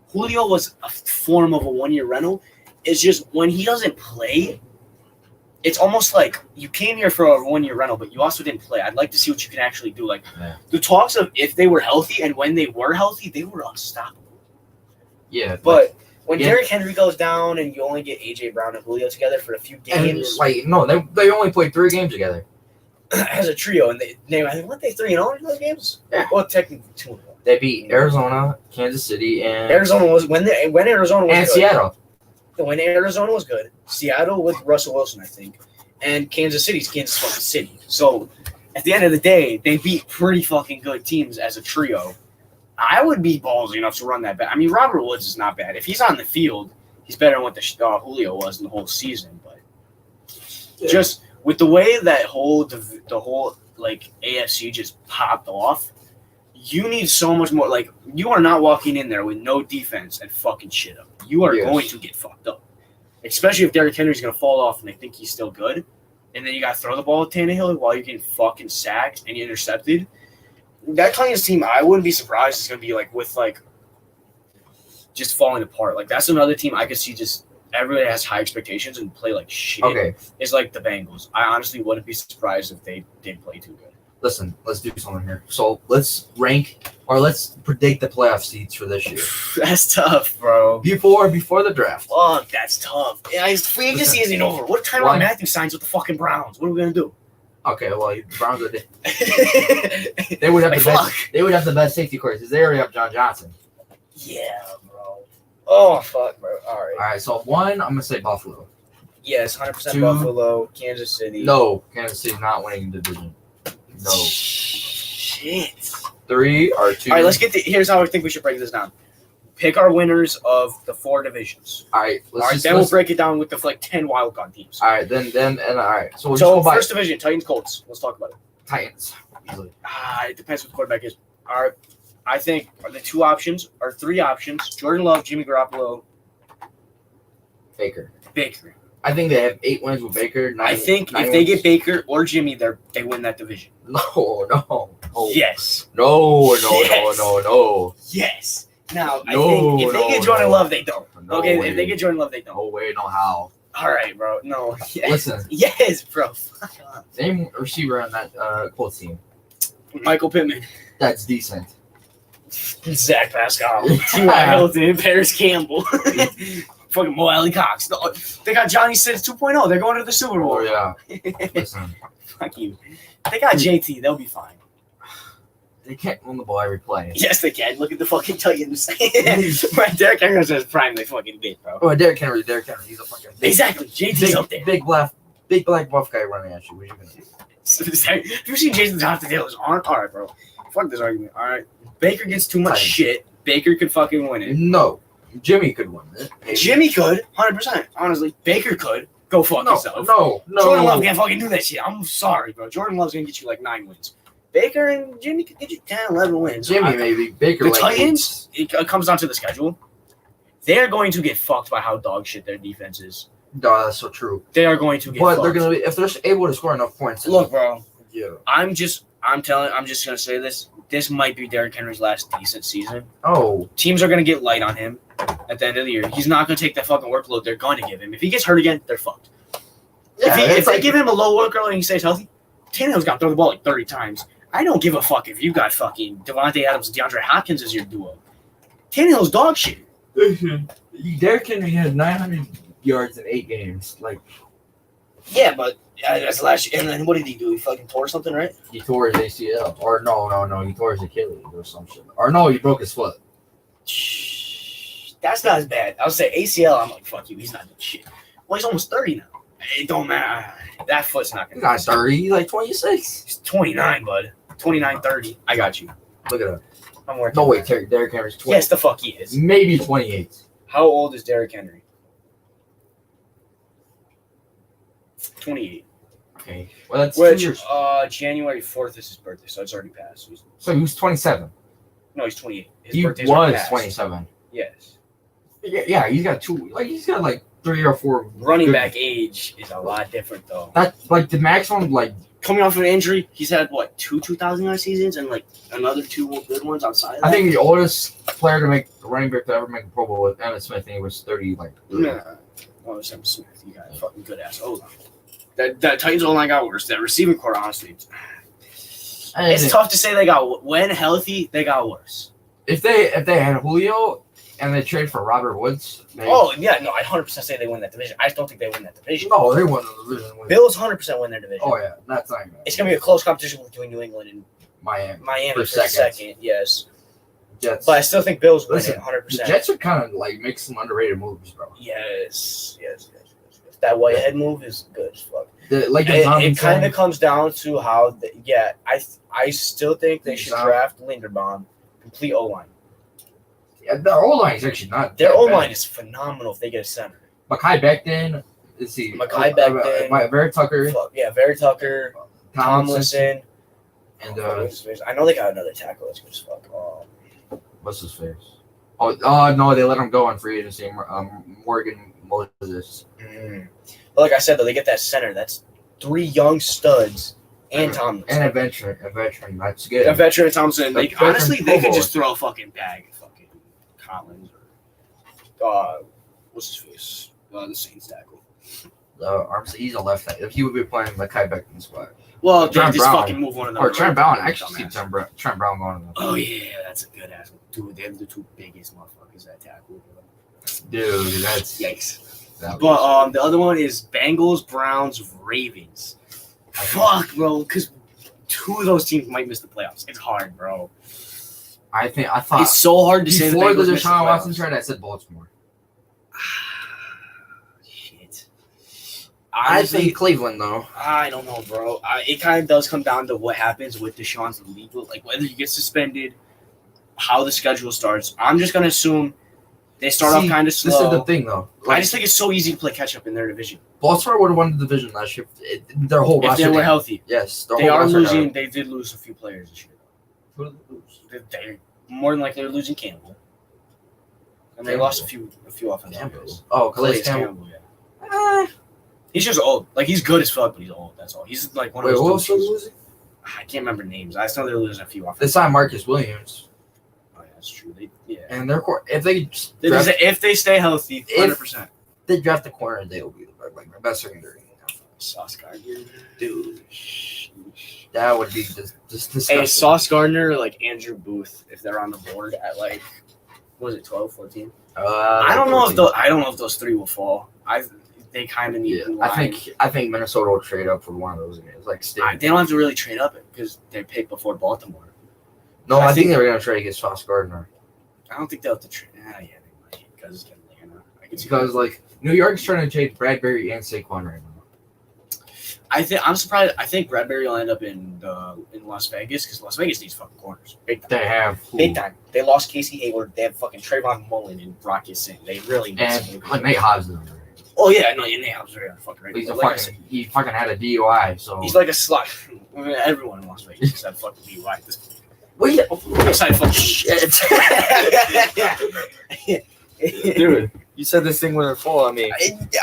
Speaker 2: Julio was a form of a 1-year rental. It's just when he doesn't play, it's almost like you came here for a 1-year rental, but you also didn't play. I'd like to see what you can actually do. Like, the talks of if they were healthy and when they were healthy, they were unstoppable.
Speaker 1: Yeah.
Speaker 2: But when Derrick Henry goes down and you only get A.J. Brown and Julio together for a few games.
Speaker 1: And, they only played 3 games together.
Speaker 2: As a trio, and they 3-0 in those games?
Speaker 1: Yeah.
Speaker 2: Well, technically 2-1.
Speaker 1: They beat Arizona, Kansas City, and
Speaker 2: Arizona was when Arizona was
Speaker 1: and Seattle.
Speaker 2: The win in Arizona was good. Seattle with Russell Wilson, I think. And Kansas City's Kansas fucking City. So, at the end of the day, they beat pretty fucking good teams as a trio. I would be ballsy enough to run that back. I mean, Robert Woods is not bad. If he's on the field, he's better than what the Julio was in the whole season. But just with the way that the whole like AFC just popped off, you need so much more. Like, you are not walking in there with no defense and fucking shit up. You are going to get fucked up. Especially if Derrick Henry's going to fall off and they think he's still good. And then you got to throw the ball at Tannehill while you're getting fucking sacked and intercepted. That kind of team, I wouldn't be surprised it's going to be like with like just falling apart. Like, that's another team I could see just everybody has high expectations and play like shit.
Speaker 1: Okay.
Speaker 2: It's like the Bengals. I honestly wouldn't be surprised if they didn't play too good.
Speaker 1: Listen, let's do something here. So let's rank or let's predict the playoff seeds for this year.
Speaker 2: That's tough, bro.
Speaker 1: Before the draft.
Speaker 2: Fuck, that's tough. Yeah, free agency isn't over. What if Tyrann Matthew signs with the fucking Browns? What are we gonna do?
Speaker 1: Okay, well, the Browns are they would have the best. They would have the best safety course because they already have John Johnson.
Speaker 2: Yeah, bro. Oh fuck, bro. All
Speaker 1: right. So 1, I'm gonna say Buffalo.
Speaker 2: Yes, 100%
Speaker 1: 2,
Speaker 2: Buffalo. Kansas City.
Speaker 1: No, Kansas City's not winning the division. No.
Speaker 2: Shit.
Speaker 1: 3 or 2.
Speaker 2: All right, let's get here's how I think we should break this down. Pick our winners of the 4 divisions.
Speaker 1: All right.
Speaker 2: We'll break it down with the 10 wildcard teams.
Speaker 1: All right, then all right. So we'll
Speaker 2: so first division, Titans, Colts. Let's talk about it.
Speaker 1: Titans. Easily.
Speaker 2: It depends what the quarterback is. All right, I think the 2 options or 3 options: Jordan Love, Jimmy Garoppolo,
Speaker 1: Baker.
Speaker 2: I
Speaker 1: think they have 8 wins with Baker.
Speaker 2: I think if they get Baker or Jimmy, they win that division.
Speaker 1: No.
Speaker 2: Yes.
Speaker 1: No.
Speaker 2: Yes. Now, I think if they get Jordan Love, they don't. Okay, if they get Jordan Love, they don't.
Speaker 1: No way, no how.
Speaker 2: All right, bro. No. Yes.
Speaker 1: Listen.
Speaker 2: Yes, bro.
Speaker 1: Name receiver on that Colts team.
Speaker 2: Michael Pittman.
Speaker 1: That's decent.
Speaker 2: Zack Pascal. T.Y. Hilton. Paris Campbell. Fucking Mo Alley Cox. They got Johnny Sins 2.0. They're going to the Super Bowl.
Speaker 1: Oh, yeah. Listen.
Speaker 2: Fuck you. They got JT. They'll be fine.
Speaker 1: They can't run the ball every play.
Speaker 2: Yes, they can. Look at the fucking Titans. Right, Derrick Henry says prime. They fucking did, bro.
Speaker 1: Oh, Derrick Henry. He's a fucking
Speaker 2: exactly. JT's up there.
Speaker 1: Big black buff guy running at you. What are you gonna do?
Speaker 2: Have you seen Jason Taylor's arm? All right, bro. Fuck this argument. All right. Baker gets too much shit. Baker could fucking win it.
Speaker 1: No. Jimmy could win it. Maybe.
Speaker 2: Jimmy could, 100%. Honestly, Baker could. Go fuck yourself.
Speaker 1: No.
Speaker 2: Jordan Love can't fucking do that shit. I'm sorry, bro. Jordan Love's gonna get you like 9 wins. Baker and Jimmy could get you 10, 11 wins.
Speaker 1: Jimmy maybe. Baker.
Speaker 2: The Titans, it comes down to the schedule. They're going to get fucked by how dog shit their defense is.
Speaker 1: No, that's so true.
Speaker 2: They are going to get fucked.
Speaker 1: But they're gonna be if they're able to score enough points.
Speaker 2: Look, bro.
Speaker 1: Yeah.
Speaker 2: I'm just gonna say this. This might be Derrick Henry's last decent season.
Speaker 1: Oh.
Speaker 2: Teams are gonna get light on him at the end of the year. He's not gonna take that fucking workload they're going to give him. If he gets hurt again, they're fucked. Yeah, if they give him a low workload and he stays healthy, Tannehill's got to throw the ball like 30 times. I don't give a fuck if you got fucking Devontae Adams and DeAndre Hopkins as your duo. Tannehill's dog shit.
Speaker 1: Derrick Henry has 900 yards in 8 games. Like,
Speaker 2: yeah, but that's last year. And then what did he do? He fucking tore something, right?
Speaker 1: He tore his ACL. Or no. He tore his Achilles or some shit. Or no, he broke his foot.
Speaker 2: That's not as bad. I would say ACL, I'm like, fuck you. He's not doing shit. Well, he's almost 30 now. It don't matter. That foot's not going
Speaker 1: to He's not 30. He's like 26.
Speaker 2: He's 29, bud. 29, 30. I got you.
Speaker 1: Look at him.
Speaker 2: I'm working.
Speaker 1: No, wait. Derrick Henry's 20.
Speaker 2: Yes, the fuck he is.
Speaker 1: Maybe 28.
Speaker 2: How old is Derrick Henry? 28.
Speaker 1: Okay. Well, that's 2 years.
Speaker 2: January 4th is his birthday, so it's already passed.
Speaker 1: So he was 27.
Speaker 2: No, he's 28.
Speaker 1: He was 27.
Speaker 2: Yes.
Speaker 1: Yeah, he's got 2. Like, he's got like 3 or 4.
Speaker 2: Running back age is a lot different, though.
Speaker 1: That's like the maximum, like.
Speaker 2: Coming off of an injury, he's had, 2,000-yard seasons and, another 2 good ones outside of that?
Speaker 1: I think the oldest player to make a running back to ever make a Pro Bowl was Emmitt Smith, and he was 30,
Speaker 2: Nah. Oh, it's Emmitt Smith. You got a fucking good ass. Hold on. That Titans O-line got worse. That receiving core, honestly. It's tough to say they got... When healthy, they got worse.
Speaker 1: If they had Julio and they trade for Robert Woods... Maybe.
Speaker 2: Oh, yeah. No, I 100% say they win that division. I just don't think they win that division.
Speaker 1: No, they won the division.
Speaker 2: Bills 100% win their division.
Speaker 1: Oh, yeah. That's not even...
Speaker 2: It's going to be a close competition between New England and
Speaker 1: Miami
Speaker 2: for second, yes.
Speaker 1: Jets.
Speaker 2: But I still think Bills win
Speaker 1: Listen,
Speaker 2: it 100%.
Speaker 1: The Jets are kind of like make some underrated moves, bro.
Speaker 2: Yes. That Whitehead move is good as fuck.
Speaker 1: It
Speaker 2: kind of comes down to how. I still think they should draft Linderbaum, complete O-line.
Speaker 1: Yeah, their O-line is actually not.
Speaker 2: Their O-line is phenomenal if they get a center.
Speaker 1: Mekhi Becton. Let's see.
Speaker 2: Mekhi Becton.
Speaker 1: Barry Tucker.
Speaker 2: Barry Tucker. Tomlinson.
Speaker 1: And
Speaker 2: I know they got another tackle. That's good as fuck.
Speaker 1: What's his face? Oh no, they let him go on free agency. Morgan Moses.
Speaker 2: But like I said, though, they get that center. That's 3 young studs and Tomlinson.
Speaker 1: And a veteran. That's good.
Speaker 2: A veteran Thompson. Honestly, they could just throw a fucking bag. Fucking Collins or what's his face? The Saints tackle.
Speaker 1: He's a left hand. If he would be playing Mekhi Becton's spot.
Speaker 2: Well, they just fucking move one of them.
Speaker 1: Or Trent Brown. Actually, see Trent Brown going to them.
Speaker 2: Oh yeah, that's a good ass. Dude, they're the 2 biggest motherfuckers that tackle.
Speaker 1: Dude, that's
Speaker 2: yikes. But the other one is Bengals, Browns, Ravens. Fuck, bro, because 2 of those teams might miss the playoffs. It's hard, bro.
Speaker 1: I thought
Speaker 2: it's so hard to say.
Speaker 1: Before the Deshaun Watson trade, I said Baltimore.
Speaker 2: Shit.
Speaker 1: I think Cleveland, though.
Speaker 2: I don't know, bro. It kind of does come down to what happens with Deshaun's legal, like whether he gets suspended, how the schedule starts. I'm just gonna assume they start off kind of slow.
Speaker 1: This is the thing, though.
Speaker 2: I just think it's so easy to play catch up in their division.
Speaker 1: Baltimore would have won the division last year. Their whole roster.
Speaker 2: If they were healthy.
Speaker 1: Yes.
Speaker 2: They are losing. They did lose a few players this year.
Speaker 1: Who did they lose?
Speaker 2: They more than likely are losing Campbell. And they lost a few offensive players.
Speaker 1: Oh, Calais Campbell.
Speaker 2: Yeah. He's just old. Like, he's good as fuck, but he's old. That's all. He's like one of those.
Speaker 1: Wait, who else was losing?
Speaker 2: I can't remember names. I just know they're losing a few offensive.
Speaker 1: They signed Marcus Williams.
Speaker 2: Oh, yeah, that's true.
Speaker 1: And
Speaker 2: if they stay healthy, 100%.
Speaker 1: They draft the corner, they will be the best secondary.
Speaker 2: Sauce Gardner,
Speaker 1: dude, that would be just disgusting.
Speaker 2: Hey, Sauce Gardner, like Andrew Booth, if they're on the board at like, what was it, 12, 14? I don't know if those 3 will fall. They kind of need.
Speaker 1: Yeah, I think Minnesota will trade up for one of those guys. Like
Speaker 2: they don't have to really trade up it because they picked before Baltimore.
Speaker 1: No, I think they were going to trade against Sauce Gardner.
Speaker 2: I don't think they'll have to trade. Yeah, they might because it's Atlanta.
Speaker 1: Because like New York's trying to trade Bradbury and Saquon right now.
Speaker 2: I'm surprised. I think Bradbury will end up in Las Vegas because Las Vegas needs fucking corners. Big time.
Speaker 1: They have
Speaker 2: big time. They lost Casey Hayward. They have fucking Trayvon Mullen and Brock Singh. They really need
Speaker 1: and Nate Hobbs.
Speaker 2: Oh yeah, no, Nate Hobbs are fucking right.
Speaker 1: He fucking had a DUI, so
Speaker 2: he's like a slut. Everyone in Las Vegas just had fucking DUI.
Speaker 1: Wait,
Speaker 2: fucking shit.
Speaker 1: Dude, you said this thing wasn't full on me.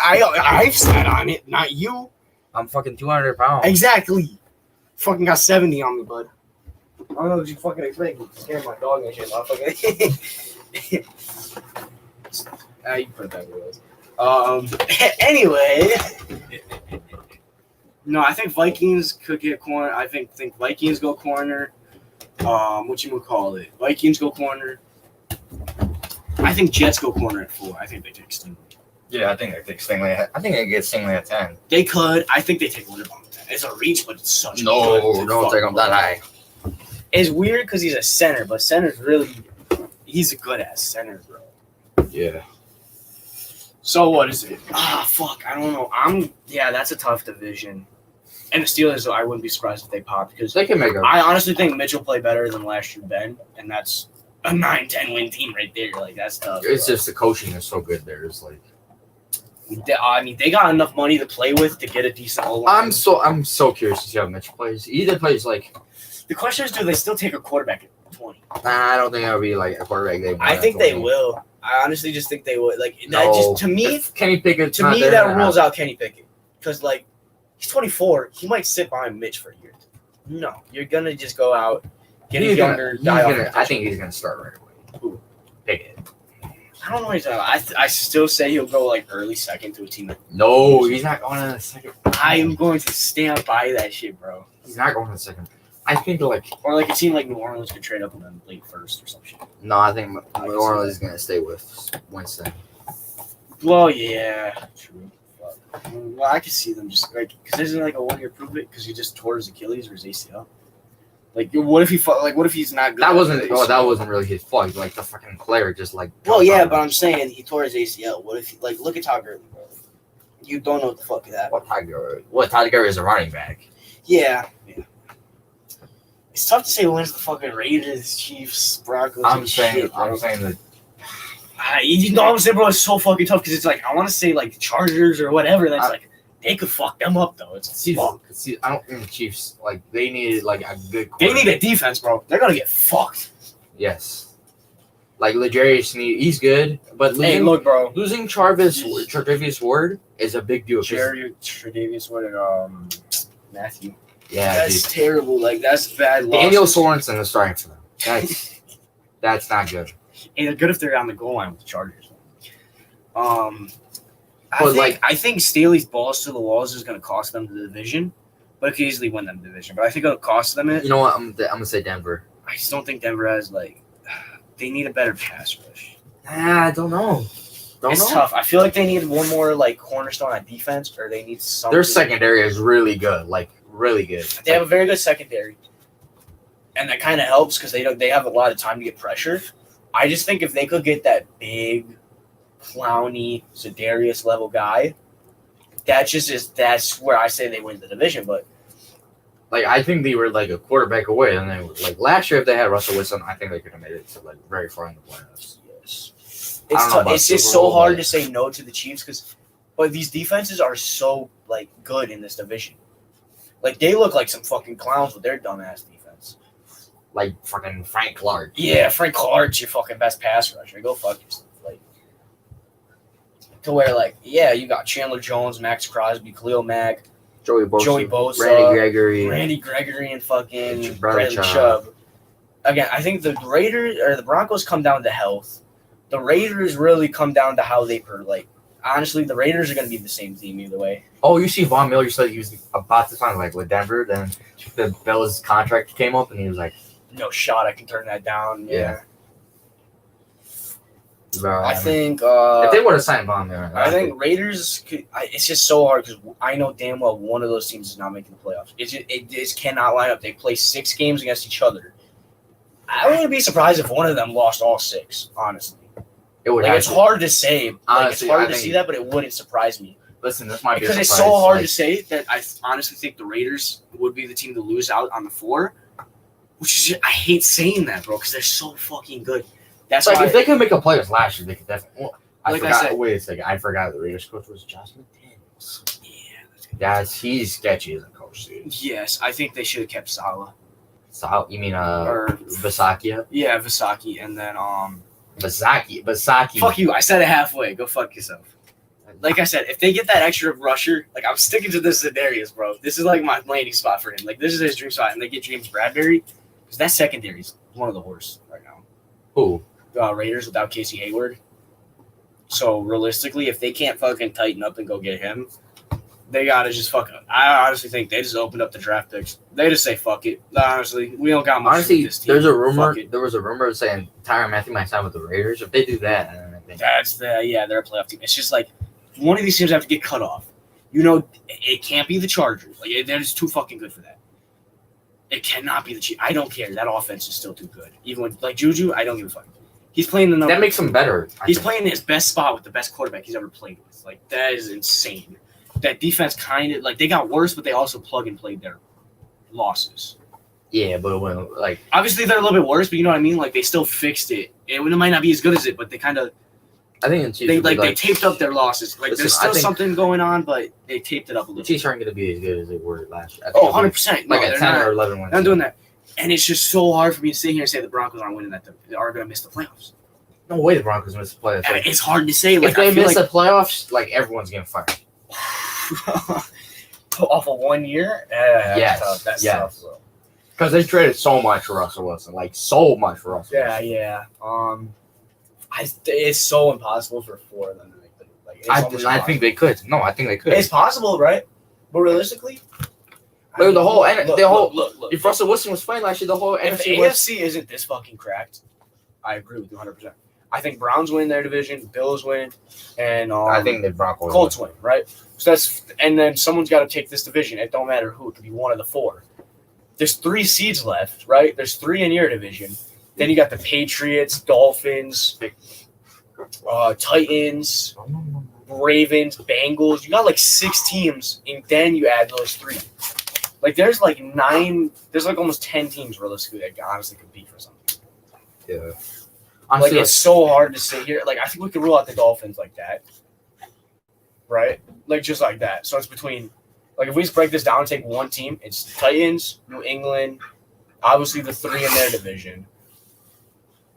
Speaker 2: I've sat on it, not you.
Speaker 1: I'm fucking 200 pounds.
Speaker 2: Exactly. Fucking got 70 on me, bud. I don't know what you fucking expect. You scared my dog and shit, motherfucker. You put it back where it was. Anyway. No, I think Vikings could get corner. I think Vikings go corner. What you would call it? Vikings go corner. I think Jets go corner at 4. I think they take Stingley.
Speaker 1: Yeah, I think they take Stingley. I think they get Stingley at 10.
Speaker 2: They could. I think they take Linderbaum at 10. It's a reach, but it's such a
Speaker 1: don't take him that high.
Speaker 2: It's weird because he's a center, but center's he's a good ass center, bro.
Speaker 1: Yeah.
Speaker 2: So what is it? Fuck. I don't know. That's a tough division. And the Steelers, I wouldn't be surprised if they popped because
Speaker 1: they can make it.
Speaker 2: I honestly think Mitch will play better than last year, Ben, and that's a 9-10 win team right there. Like that's tough.
Speaker 1: It's just the coaching is so good there. It's like,
Speaker 2: I mean, they got enough money to play with to get a decent O-line.
Speaker 1: I'm so curious to see how Mitch plays. He either plays like.
Speaker 2: The question is, do they still take a quarterback at 20?
Speaker 1: Nah, I don't think that would be like a quarterback.
Speaker 2: I think they will. I honestly just think they would. Like that just to me,
Speaker 1: Kenny Pickett.
Speaker 2: To me, that rules out Kenny Pickett because like he's 24. He might sit behind Mitch for a year. No, you're gonna just go out, get a younger guy.
Speaker 1: I think he's gonna start right away.
Speaker 2: Who?
Speaker 1: Pickett.
Speaker 2: I don't know what he's talking about. I still say he'll go like early second to a team.
Speaker 1: No, he's not going to the second.
Speaker 2: I am going to stand by that shit, bro.
Speaker 1: He's not going to the second. I think like
Speaker 2: a team like New Orleans could trade up and then late first or some shit.
Speaker 1: No, I think New Orleans is gonna stay with Winston.
Speaker 2: Well, yeah, true. Well, I could see them just like because isn't like a 1 year prove it because he just tore his Achilles or his ACL. Like, what if he's not good?
Speaker 1: That wasn't really his fault. Like the fucking player just like.
Speaker 2: Well, yeah, but I'm saying he tore his ACL. What if look at Todd Gurley, bro? You don't know what the fuck is that.
Speaker 1: Todd Gurley is a running back.
Speaker 2: Yeah. It's tough to say who wins the fucking Raiders, Chiefs, Broncos.
Speaker 1: I'm saying that.
Speaker 2: You know what I'm saying, bro? It's so fucking tough because it's like I want to say like the Chargers or whatever. That's like they could fuck them up though.
Speaker 1: See, I don't think the Chiefs they needed like a good.
Speaker 2: They need a defense, bro. They're gonna get fucked.
Speaker 1: Yes. Like L'Jarius Sneed, he's good, but losing Tre'Davious Ward is a big deal.
Speaker 2: Tre'Davious Ward and Matthew.
Speaker 1: Yeah,
Speaker 2: that's terrible. Like that's bad.
Speaker 1: Daniel Sorensen is starting for them. That's not good.
Speaker 2: And they're good if they're on the goal line with the Chargers. I think Staley's balls to the walls is going to cost them the division, but it could easily win them the division. But I think it'll cost them it.
Speaker 1: You know what? I'm gonna say Denver.
Speaker 2: I just don't think Denver has they need a better pass rush.
Speaker 1: I don't know.
Speaker 2: It's tough. I feel like they need one more cornerstone on defense, or they need something.
Speaker 1: Their secondary is really good, really good.
Speaker 2: They have a very good secondary, and that kind of helps because they have a lot of time to get pressure. I just think if they could get that big, clowny, Za'Darius level guy, that's where I say they win the division. But
Speaker 1: I think they were a quarterback away, and then last year if they had Russell Wilson, I think they could have made it to very far in the playoffs.
Speaker 2: Yes, it's just so hard to say no to the Chiefs but these defenses are so good in this division. They look like some fucking clowns with their dumbass defense.
Speaker 1: Like fucking Frank Clark.
Speaker 2: Yeah, Frank Clark's your fucking best pass rusher. Go fuck yourself. To where you got Chandler Jones, Max Crosby, Khalil Mack, Joey Bosa, Randy Gregory, and fucking Bradley Chubb. Again, I think the Raiders or the Broncos come down to health. The Raiders really come down to how they honestly, the Raiders are going to be the same team either way.
Speaker 1: Oh, you see Von Miller said he was about to sign with Denver. Then the Bills contract came up, and he was like,
Speaker 2: "No shot, I can turn that down."
Speaker 1: Yeah.
Speaker 2: I think
Speaker 1: if they would have signed Von Miller,
Speaker 2: I think Raiders could. It's just so hard because I know damn well one of those teams is not making the playoffs. It just cannot line up. They play 6 games against each other. I wouldn't be surprised if one of them lost all 6. Honestly,
Speaker 1: it would.
Speaker 2: It's hard to say. Honestly, it's hard to see that, but it wouldn't surprise me.
Speaker 1: Listen, this might be
Speaker 2: because it's so hard to say that I honestly think the Raiders would be the team to lose out on the 4. Which is I hate saying that, bro, because they're so fucking good. That's
Speaker 1: if they could make a playoffs last year, they could definitely. Wait a second. I forgot the Raiders coach was Josh McDaniels. Yeah, he's sketchy as a coach, dude.
Speaker 2: Yes, I think they should have kept Salah.
Speaker 1: You mean Bisaccia?
Speaker 2: Yeah, Bisaccia, and then
Speaker 1: Bisaccia.
Speaker 2: Fuck you! I said it halfway. Go fuck yourself. Like I said, if they get that extra rusher, I'm sticking to this Za'Darius, bro. This is my landing spot for him. This is his dream spot, and they get James Bradbury because that secondary is one of the worst right now.
Speaker 1: Who?
Speaker 2: Raiders without Casey Hayward. So realistically, if they can't fucking tighten up and go get him, they gotta just fucking. I honestly think they just opened up the draft picks. They just say fuck it. Honestly, we don't got much.
Speaker 1: Honestly, there's a rumor. There was a rumor saying Tyrann Mathieu might sign with the Raiders. If they do that, then I think
Speaker 2: they're a playoff team. It's just one of these teams have to get cut off. It can't be the Chargers. They're just too fucking good for that. It cannot be the Chiefs. I don't care. That offense is still too good. Even when Juju, I don't give a fuck. He's playing the number.
Speaker 1: That makes him better.
Speaker 2: He's playing his best spot with the best quarterback he's ever played with. That is insane. That defense kind of they got worse, but they also plug and played their losses.
Speaker 1: Yeah, but when
Speaker 2: obviously they're a little bit worse, but you know what I mean. They still fixed it. It might not be as good as it, but they kind of.
Speaker 1: I think
Speaker 2: they taped up their losses. There's still something going on, but they taped it up a little.
Speaker 1: The Chiefs aren't going to be as good as they were last year.
Speaker 2: 100%.
Speaker 1: A 10 or 11 wins.
Speaker 2: I'm doing that. And it's just so hard for me to sit here and say the Broncos aren't winning that. They are going to miss the playoffs.
Speaker 1: No way the Broncos miss the playoffs.
Speaker 2: It's hard to say.
Speaker 1: If they miss the playoffs, everyone's getting fired.
Speaker 2: Off of 1 year?
Speaker 1: Yes.
Speaker 2: That's tough, bro.
Speaker 1: Because they traded so much for Russell Wilson. So much for Russell Wilson.
Speaker 2: Yeah. It's so impossible for 4 of them to make the
Speaker 1: I think they could. No, I think they could.
Speaker 2: It's possible, right? But realistically,
Speaker 1: look. If Russell Wilson was playing last year, the whole
Speaker 2: if
Speaker 1: NFC
Speaker 2: the AFC isn't this fucking cracked, I agree with you 100%. I think Browns win their division, Bills win, and
Speaker 1: I think the Broncos
Speaker 2: Colts win, right? So and then someone's got to take this division. It don't matter who. It could be one of the 4. there's 3 seeds left, right? There's 3 in your division. Then you got the Patriots, Dolphins, Titans, Ravens, Bengals. You got like 6 teams, and then you add those 3. Like there's like 9. There's like almost 10 teams realistically that honestly compete for something.
Speaker 1: Yeah.
Speaker 2: Honestly, like it's so hard to sit here. Like I think we could rule out the Dolphins like that, right? Like just like that. So it's between. Like, if we just break this down and take one team, it's Titans, New England, obviously the 3 in their division.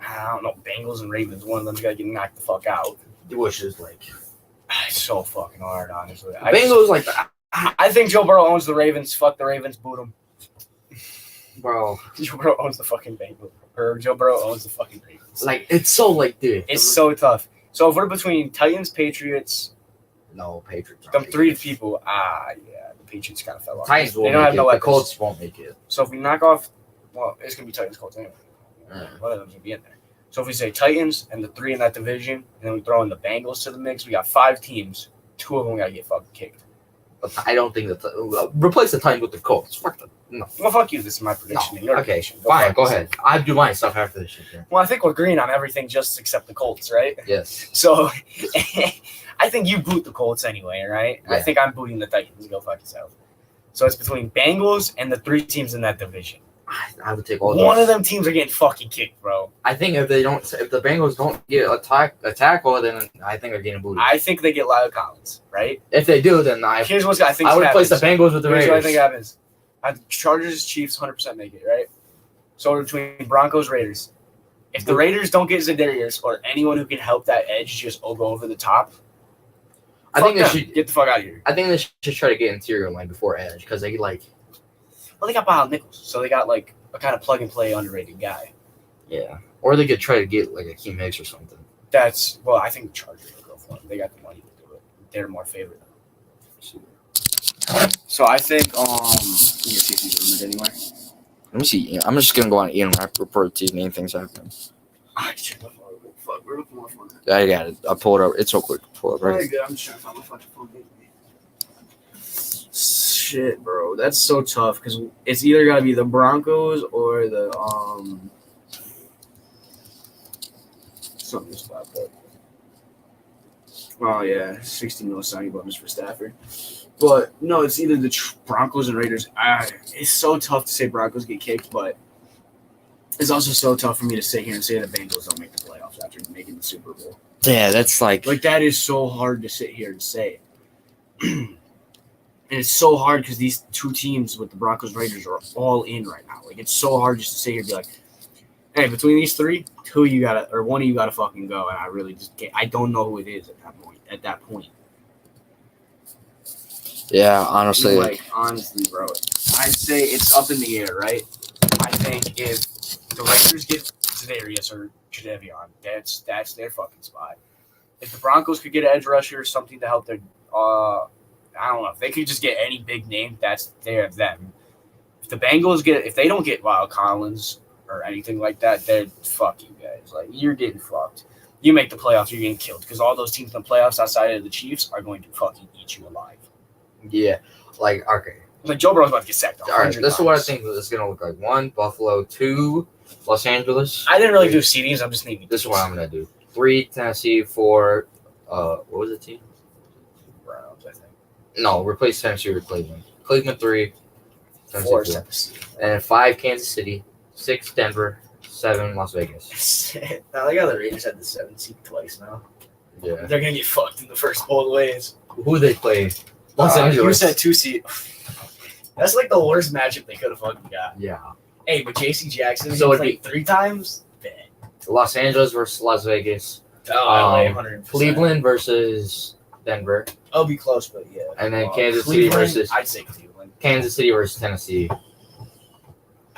Speaker 2: I don't know, Bengals and Ravens. One of them's got to get knocked the fuck out.
Speaker 1: Which is, like...
Speaker 2: It's so fucking hard, honestly.
Speaker 1: Bengals, like...
Speaker 2: I think Joe Burrow owns the Ravens. Fuck the Ravens. Boot them.
Speaker 1: Bro.
Speaker 2: Joe Burrow owns the fucking Bengals. Or Joe Burrow owns the fucking Ravens.
Speaker 1: Like, it's so, like, dude.
Speaker 2: It's so tough. So, if we're between Titans, Patriots...
Speaker 1: No, Patriots.
Speaker 2: Them 3 people. Yeah. Patriots kind of fell off.
Speaker 1: Titans
Speaker 2: won't make it.
Speaker 1: The Colts won't make it.
Speaker 2: So if we knock off, well, it's gonna be Titans Colts anyway. One of them's gonna be in there. So if we say Titans and the 3 in that division, and then we throw in the Bengals to the mix, we got 5 teams. 2 of them gotta get fucking kicked.
Speaker 1: But I don't think that replace the Titans with the Colts. Fuck them. No.
Speaker 2: Well, fuck you. This is my prediction.
Speaker 1: No. Okay, fine. Go ahead. I do my stuff after this shit. Here.
Speaker 2: Well, I think we're green on everything, just except the Colts, right?
Speaker 1: Yes.
Speaker 2: So I think you boot the Colts anyway, right?
Speaker 1: Yeah.
Speaker 2: I think I'm booting the Titans. Go fuck yourself. So it's between Bengals and the 3 teams in that division.
Speaker 1: I would take all those.
Speaker 2: One of them teams are getting fucking kicked, bro.
Speaker 1: I think if the Bengals don't get a tackle, then I think they're getting booted.
Speaker 2: I think they get Lyle Collins, right?
Speaker 1: If they do, then
Speaker 2: here's what I think.
Speaker 1: I would replace the Bengals with the Raiders.
Speaker 2: Here's what I think happens. Chargers, Chiefs, 100% make it, right? So between Broncos, Raiders. If the Raiders don't get Za'Darius or anyone who can help that edge just go over the top,
Speaker 1: I think they should
Speaker 2: get the fuck out of here.
Speaker 1: I think they should try to get interior line before edge because they like.
Speaker 2: Well, they got Bob Nichols, so they got like a kind of plug and play underrated guy.
Speaker 1: Yeah, or they could try to get like a Keem Hicks or something.
Speaker 2: I think the Chargers will go for it. They got the money to do it. They're more favorite. So I think you see if he's rumored anywhere.
Speaker 3: Let me see. I'm just gonna go on Ian Rappaport to name things happen.
Speaker 2: Fuck, we're looking more fun.
Speaker 3: I got it. I'll pull it up. It's so quick. Pull it up. Right.
Speaker 2: Good. I'm just trying to find my fucking phone. Shit, bro, that's so tough because it's either gotta be the Broncos or the something just popped up. Oh yeah, 16 mil signing bonus for Stafford. But no, it's either the Broncos and Raiders. It's so tough to say Broncos get kicked, but it's also so tough for me to sit here and say the Bengals don't make the playoffs after making the Super Bowl.
Speaker 3: Yeah, that's like
Speaker 2: that is so hard to sit here and say. And it's so hard because these 2 teams with the Broncos Raiders are all in right now. Like, it's so hard just to sit here and be like, hey, between these 3, 2 of you gotta, or 1 of you gotta fucking go. And I really just can't. I don't know who it is at that point.
Speaker 3: Yeah, honestly.
Speaker 2: Honestly, bro. I'd say it's up in the air, right? I think if the Raiders get Za'Darius or Jadeveon, that's their fucking spot. If the Broncos could get an edge rusher or something to help their I don't know. If they could just get any big name, that's them. If the Bengals if they don't get Lyle Collins or anything like that, they're fuck you guys. Like, you're getting fucked. You make the playoffs, you're getting killed because all those teams in the playoffs outside of the Chiefs are going to fucking eat you alive.
Speaker 1: Yeah, like okay.
Speaker 2: Like Joe Burrow's about to get sacked.
Speaker 1: All right, this is what I think it's gonna look like. 1, Buffalo. 2, Los Angeles.
Speaker 2: I didn't really do seedings. I'm just naming.
Speaker 1: This is what I'm gonna do. 3, Tennessee. 4, what was the team?
Speaker 2: Browns, I think.
Speaker 1: No, replace Tennessee with Cleveland. Cleveland 3, Tennessee
Speaker 2: 4,
Speaker 1: 4. And 5, Kansas City. 6, Denver. 7, Las Vegas.
Speaker 2: Now they got the Raiders at the 7th seed twice now.
Speaker 1: Yeah,
Speaker 2: they're gonna get fucked in the first both ways.
Speaker 1: Who they play? Los Angeles.
Speaker 2: You said 2 seed. That's like the worst matchup they could have fucking got.
Speaker 1: Yeah.
Speaker 2: Hey, but J.C. Jackson
Speaker 1: played
Speaker 2: 3 times. Bet.
Speaker 1: Los Angeles versus Las Vegas.
Speaker 2: LA 100%.
Speaker 1: Cleveland versus Denver.
Speaker 2: I'll be close, but yeah.
Speaker 1: And then Kansas City versus.
Speaker 2: I'd say Cleveland.
Speaker 1: Kansas City versus Tennessee.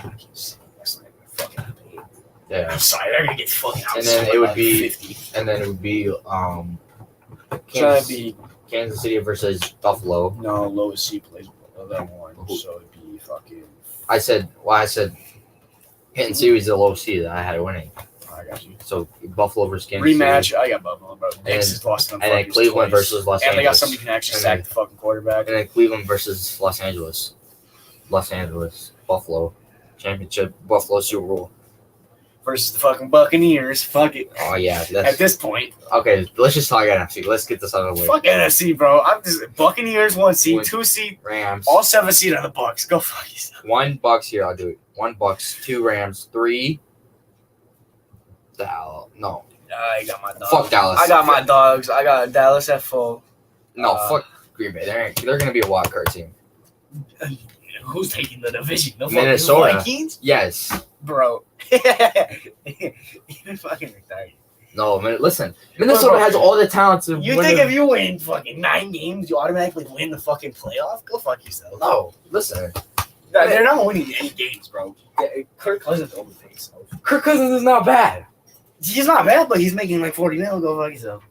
Speaker 2: That's not even fucking paid.
Speaker 1: Yeah.
Speaker 2: I'm sorry, they're gonna get fucking out.
Speaker 1: And then it would be
Speaker 2: 50.
Speaker 1: And then it would be Kansas City versus Buffalo.
Speaker 2: No, lowest seed plays them 1, so it'd be fucking.
Speaker 1: I said Kansas City was the low seed that I had winning.
Speaker 2: I got you.
Speaker 1: So Buffalo versus Kansas
Speaker 2: Rematch.
Speaker 1: City.
Speaker 2: I got Buffalo, bro. Texas lost them.
Speaker 1: And then Cleveland versus Los Angeles.
Speaker 2: And they got somebody who can actually sack the fucking quarterback.
Speaker 1: And then Cleveland versus Los Angeles. Buffalo championship, Buffalo Super Bowl
Speaker 2: versus the fucking Buccaneers. Fuck it.
Speaker 1: Oh yeah,
Speaker 2: At this point,
Speaker 1: okay. Let's just talk NFC. Let's get this out of the way.
Speaker 2: Fuck NFC, bro. I'm just Buccaneers 1 seed, 2 seed,
Speaker 1: Rams.
Speaker 2: all 7 seed on the Bucks. Go fuck yourself.
Speaker 1: 1 Bucks here. I'll do it. 1 Bucks, 2 Rams, 3. No.
Speaker 2: I got my dogs.
Speaker 1: Fuck Dallas.
Speaker 2: I got my dogs. I got Dallas at full.
Speaker 1: No, fuck Green Bay. They're gonna be a wild card team.
Speaker 2: Who's taking the division? The
Speaker 1: Minnesota.
Speaker 2: Vikings?
Speaker 1: Yes.
Speaker 2: Bro. You're fucking retarded.
Speaker 1: No, man. Listen, Minnesota has all the talent to.
Speaker 2: You think if you win fucking 9 games, you automatically win the fucking playoff? Go fuck yourself.
Speaker 1: No, listen.
Speaker 2: They're not winning any games, bro. Kirk Cousins overpays.
Speaker 1: Kirk Cousins is not bad.
Speaker 2: He's not bad, but he's making like 40 mil. Go fuck yourself.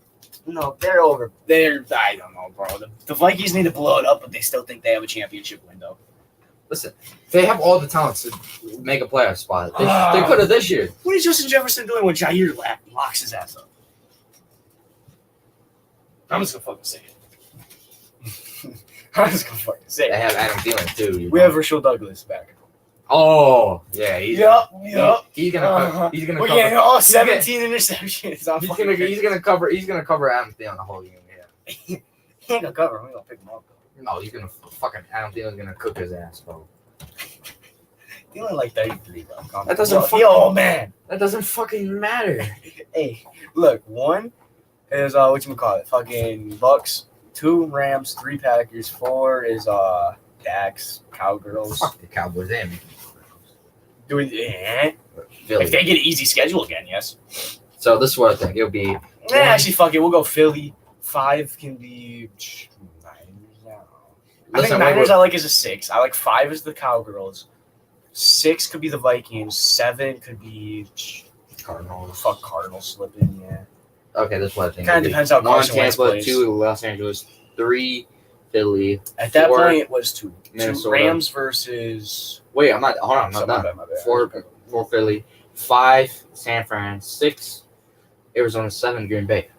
Speaker 2: No, they're over. I don't know, bro. The Vikings need to blow it up, but they still think they have a championship window.
Speaker 1: Listen, they have all the talent to make a playoff spot. They could have this year.
Speaker 2: What is Justin Jefferson doing when Jair locks his ass up? I'm just gonna fucking say it. I'm just gonna fucking say it.
Speaker 1: They have Adam Thielen too.
Speaker 2: We have Rashul Douglas back.
Speaker 1: Oh yeah, he's gonna
Speaker 2: We're
Speaker 1: cover.
Speaker 2: getting all 17 interceptions.
Speaker 1: He's gonna cover Adam Thielen the whole game. Yeah.
Speaker 2: He ain't gonna cover him. We're gonna pick him up.
Speaker 1: No, he's gonna fucking Adam Thielen's gonna cook his ass, bro.
Speaker 2: Thielen like 33, bro.
Speaker 1: That doesn't.
Speaker 2: Man.
Speaker 1: That doesn't fucking matter.
Speaker 2: Hey, look. 1 is whatchamacallit, fucking Bucks. 2 Rams. 3 Packers. 4 is Dax Cowgirls.
Speaker 1: Fuck the Cowboys. They ain't making
Speaker 2: Doing if
Speaker 1: Philly.
Speaker 2: they get an easy schedule again, yes.
Speaker 1: So this is what I think it'll be.
Speaker 2: Actually, fuck it. We'll go Philly. 5 can be Niners. I think Niners I like is a 6. I like 5 is the Cowgirls. 6 could be the Vikings. 7 could be
Speaker 1: Cardinals.
Speaker 2: Fuck Cardinals slipping, yeah.
Speaker 1: Okay, this is what I think.
Speaker 2: Kind of depends how
Speaker 1: 1
Speaker 2: Carson Wentz
Speaker 1: Tampa,
Speaker 2: plays.
Speaker 1: 2 Los Angeles, 3 Philly.
Speaker 2: At that
Speaker 1: 4
Speaker 2: point, it was 2.
Speaker 1: Minnesota.
Speaker 2: Rams versus.
Speaker 1: Wait, I'm not. Hold on, I'm not done.
Speaker 2: My bad.
Speaker 1: 4 Philly, 5 San Fran, 6 Arizona, 7 Green Bay.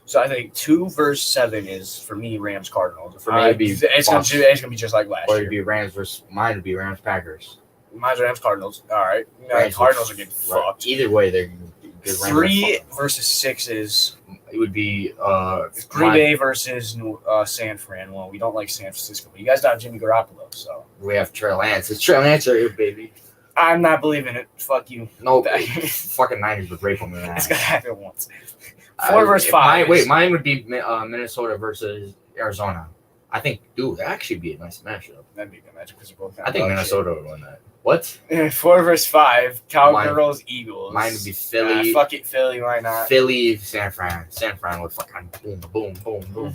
Speaker 2: So I think 2 versus 7 is for me Rams Cardinals.
Speaker 1: For me, it'd be
Speaker 2: it's gonna be just like last
Speaker 1: or
Speaker 2: year.
Speaker 1: it'd be Rams versus mine would be Rams Packers.
Speaker 2: Mine's Rams Cardinals. All right,
Speaker 1: Rams
Speaker 2: Cardinals are getting fucked.
Speaker 1: Either way, they're good.
Speaker 2: 3 versus 6 is
Speaker 1: it would be
Speaker 2: Green Bay versus San Fran. Well, we don't like San Francisco, but you guys don't have Jimmy Garoppolo, so
Speaker 1: we have Trey Lance. It's Trey Lance right here, baby.
Speaker 2: I'm not believing it. Fuck you.
Speaker 1: No, fucking Niners would rape him in that.
Speaker 2: It's gonna happen once. 4 versus 5.
Speaker 1: Mine would be Minnesota versus Arizona. I think, dude, that actually be a nice matchup.
Speaker 2: That'd be a good matchup because you're both.
Speaker 1: I think Minnesota would win that. What?
Speaker 2: 4 versus 5. Cowgirls, Eagles.
Speaker 1: Mine would be Philly.
Speaker 2: Fuck it, Philly. Why not?
Speaker 1: Philly, San Fran. San Fran would fucking boom, boom, boom, boom.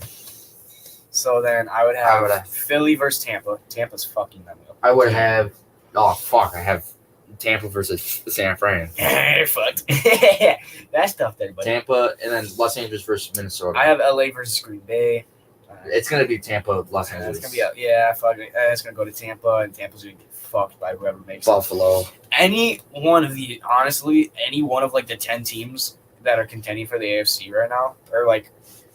Speaker 2: So then I would have Philly versus Tampa. Tampa's fucking them up.
Speaker 1: I would have. Oh fuck! I have Tampa versus San Fran.
Speaker 2: You're fucked. That's tough there, buddy.
Speaker 1: Tampa and then Los Angeles versus Minnesota.
Speaker 2: I have LA versus Green Bay.
Speaker 1: It's gonna be Tampa, Los Angeles.
Speaker 2: It's gonna be it's gonna go to Tampa, and Tampa's gonna get fucked by whoever makes
Speaker 1: Buffalo.
Speaker 2: Any one of like the 10 teams that are contending for the AFC right now, or like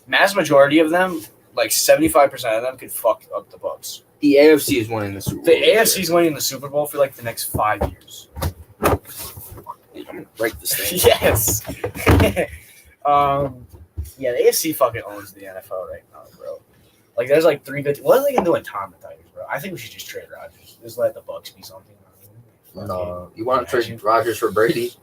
Speaker 2: mass majority of them, like 75% of them could fuck up the Bucks.
Speaker 1: The AFC is winning the Super Bowl.
Speaker 2: The AFC is winning the Super Bowl for like the next 5 years.
Speaker 1: I'm gonna break this thing.
Speaker 2: Yes. Yeah, the AFC fucking owns the NFL right now, bro. Like, there's like 3 good. What are they gonna do in Tom the Tigers, bro? I think we should just trade Rodgers. Just let the Bucks be something.
Speaker 1: No, you want to trade Rodgers for Brady,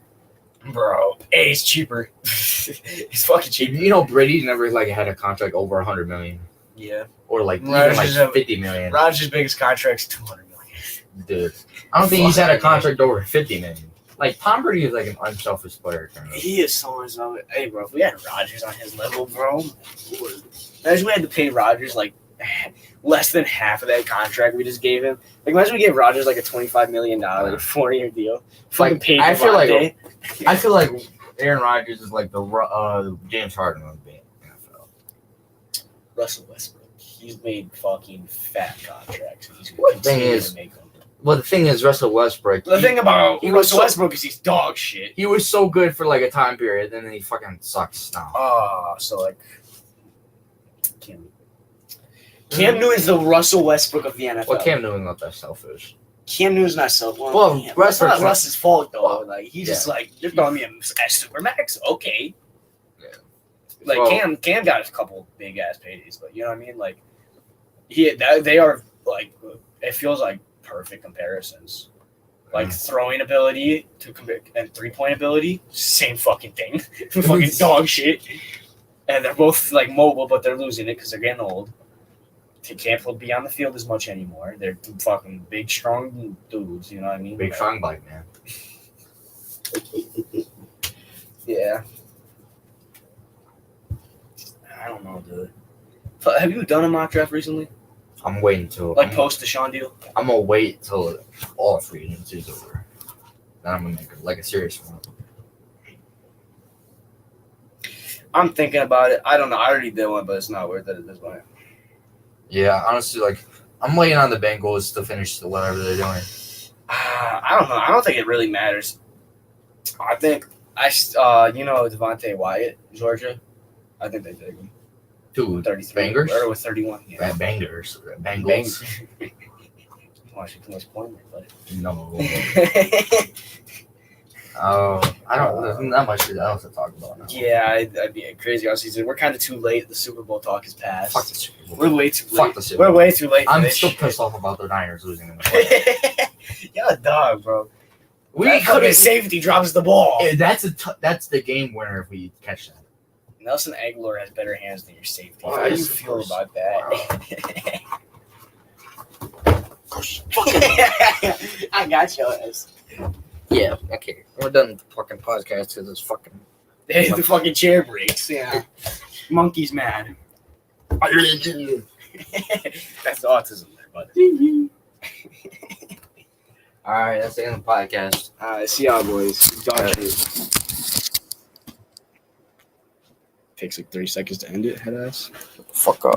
Speaker 2: bro? A is cheaper. It's fucking cheap.
Speaker 1: You know, Brady's never like had a contract over $100 million.
Speaker 2: Yeah,
Speaker 1: or like even like $50 million.
Speaker 2: Rodgers' biggest contract's $200 million.
Speaker 1: Dude, I don't think he's had a contract over $50 million. Like, Tom Brady is like an unselfish player. Kind of.
Speaker 2: He is so unselfish. Hey, bro, if we had Rodgers on his level, bro, imagine we had to pay Rodgers like less than half of that contract we just gave him. Like, imagine we gave Rodgers like a $25 million 4-year deal. Fucking paid.
Speaker 1: I feel like Aaron Rodgers is like the James Harden of the NFL.
Speaker 2: Russell Westbrook, he's made fucking fat contracts. He's
Speaker 1: going to continue to make them. Well, the thing is, Russell Westbrook.
Speaker 2: The thing about Russell Westbrook is he's dog shit.
Speaker 1: He was so good for like a time period, and then he fucking sucks now.
Speaker 2: So like Cam Newton's the Russell Westbrook of the NFL.
Speaker 1: Well, Cam Newton's not that selfish.
Speaker 2: Cam Newton's not so well.
Speaker 1: Well,
Speaker 2: It's not Russ's fault though. Like he's just like you're throwing me a Supermax, okay.
Speaker 1: Yeah.
Speaker 2: Like
Speaker 1: Well,
Speaker 2: Cam got a couple big ass paydays, but you know what I mean. Like they are like it feels like perfect comparisons. Like throwing ability and 3-point ability, same fucking thing. Fucking dog shit. And they're both like mobile, but they're losing it because they're getting old. They can't be on the field as much anymore. They're fucking big, strong dudes. You know what I mean?
Speaker 1: Big strong black man.
Speaker 2: Yeah. I don't know, dude. Have you done a mock draft recently?
Speaker 1: I'm waiting till
Speaker 2: Post the Sean deal.
Speaker 1: I'm gonna wait till all free agency is over. Then I'm gonna make like a serious one.
Speaker 2: I'm thinking about it. I don't know. I already did one, but it's not worth it at this point.
Speaker 1: Yeah, honestly, like I'm waiting on the Bengals to finish whatever they're doing.
Speaker 2: I don't know. I don't think it really matters. I think Devontae Wyatt, Georgia. I think they take him.
Speaker 1: Dude,
Speaker 2: 33
Speaker 1: bangers
Speaker 2: or with 31. Yeah.
Speaker 1: Bangers, Bengals.
Speaker 2: Bangers. Watching too much porn, but
Speaker 1: No. I don't. There's not much else to talk about now.
Speaker 2: Yeah, I'd be crazy all season. We're kind of too late. The Super Bowl talk is past.
Speaker 1: Fuck the Super Bowl.
Speaker 2: We're way too late.
Speaker 1: Fuck the Super Bowl.
Speaker 2: We're way too late.
Speaker 1: I'm still pissed off about the Niners losing in the playoffs.
Speaker 2: You're a dog, bro.
Speaker 1: We could have
Speaker 2: safety drops the ball.
Speaker 1: That's the game winner if we catch that.
Speaker 2: Nelson Aguilar has better hands than your safety.
Speaker 1: Well,
Speaker 2: How do you
Speaker 1: yes, of
Speaker 2: feel
Speaker 1: course.
Speaker 2: about that? I got your ass.
Speaker 1: Yeah, okay. We're done with the fucking podcast because it's fucking.
Speaker 2: The fucking chair breaks. Yeah. Monkey's mad. That's autism there, bud.
Speaker 1: Alright, that's the end of the podcast.
Speaker 2: See y'all, boys. Dog shit. Takes like 30 seconds to end it, head ass.
Speaker 1: Fuck up.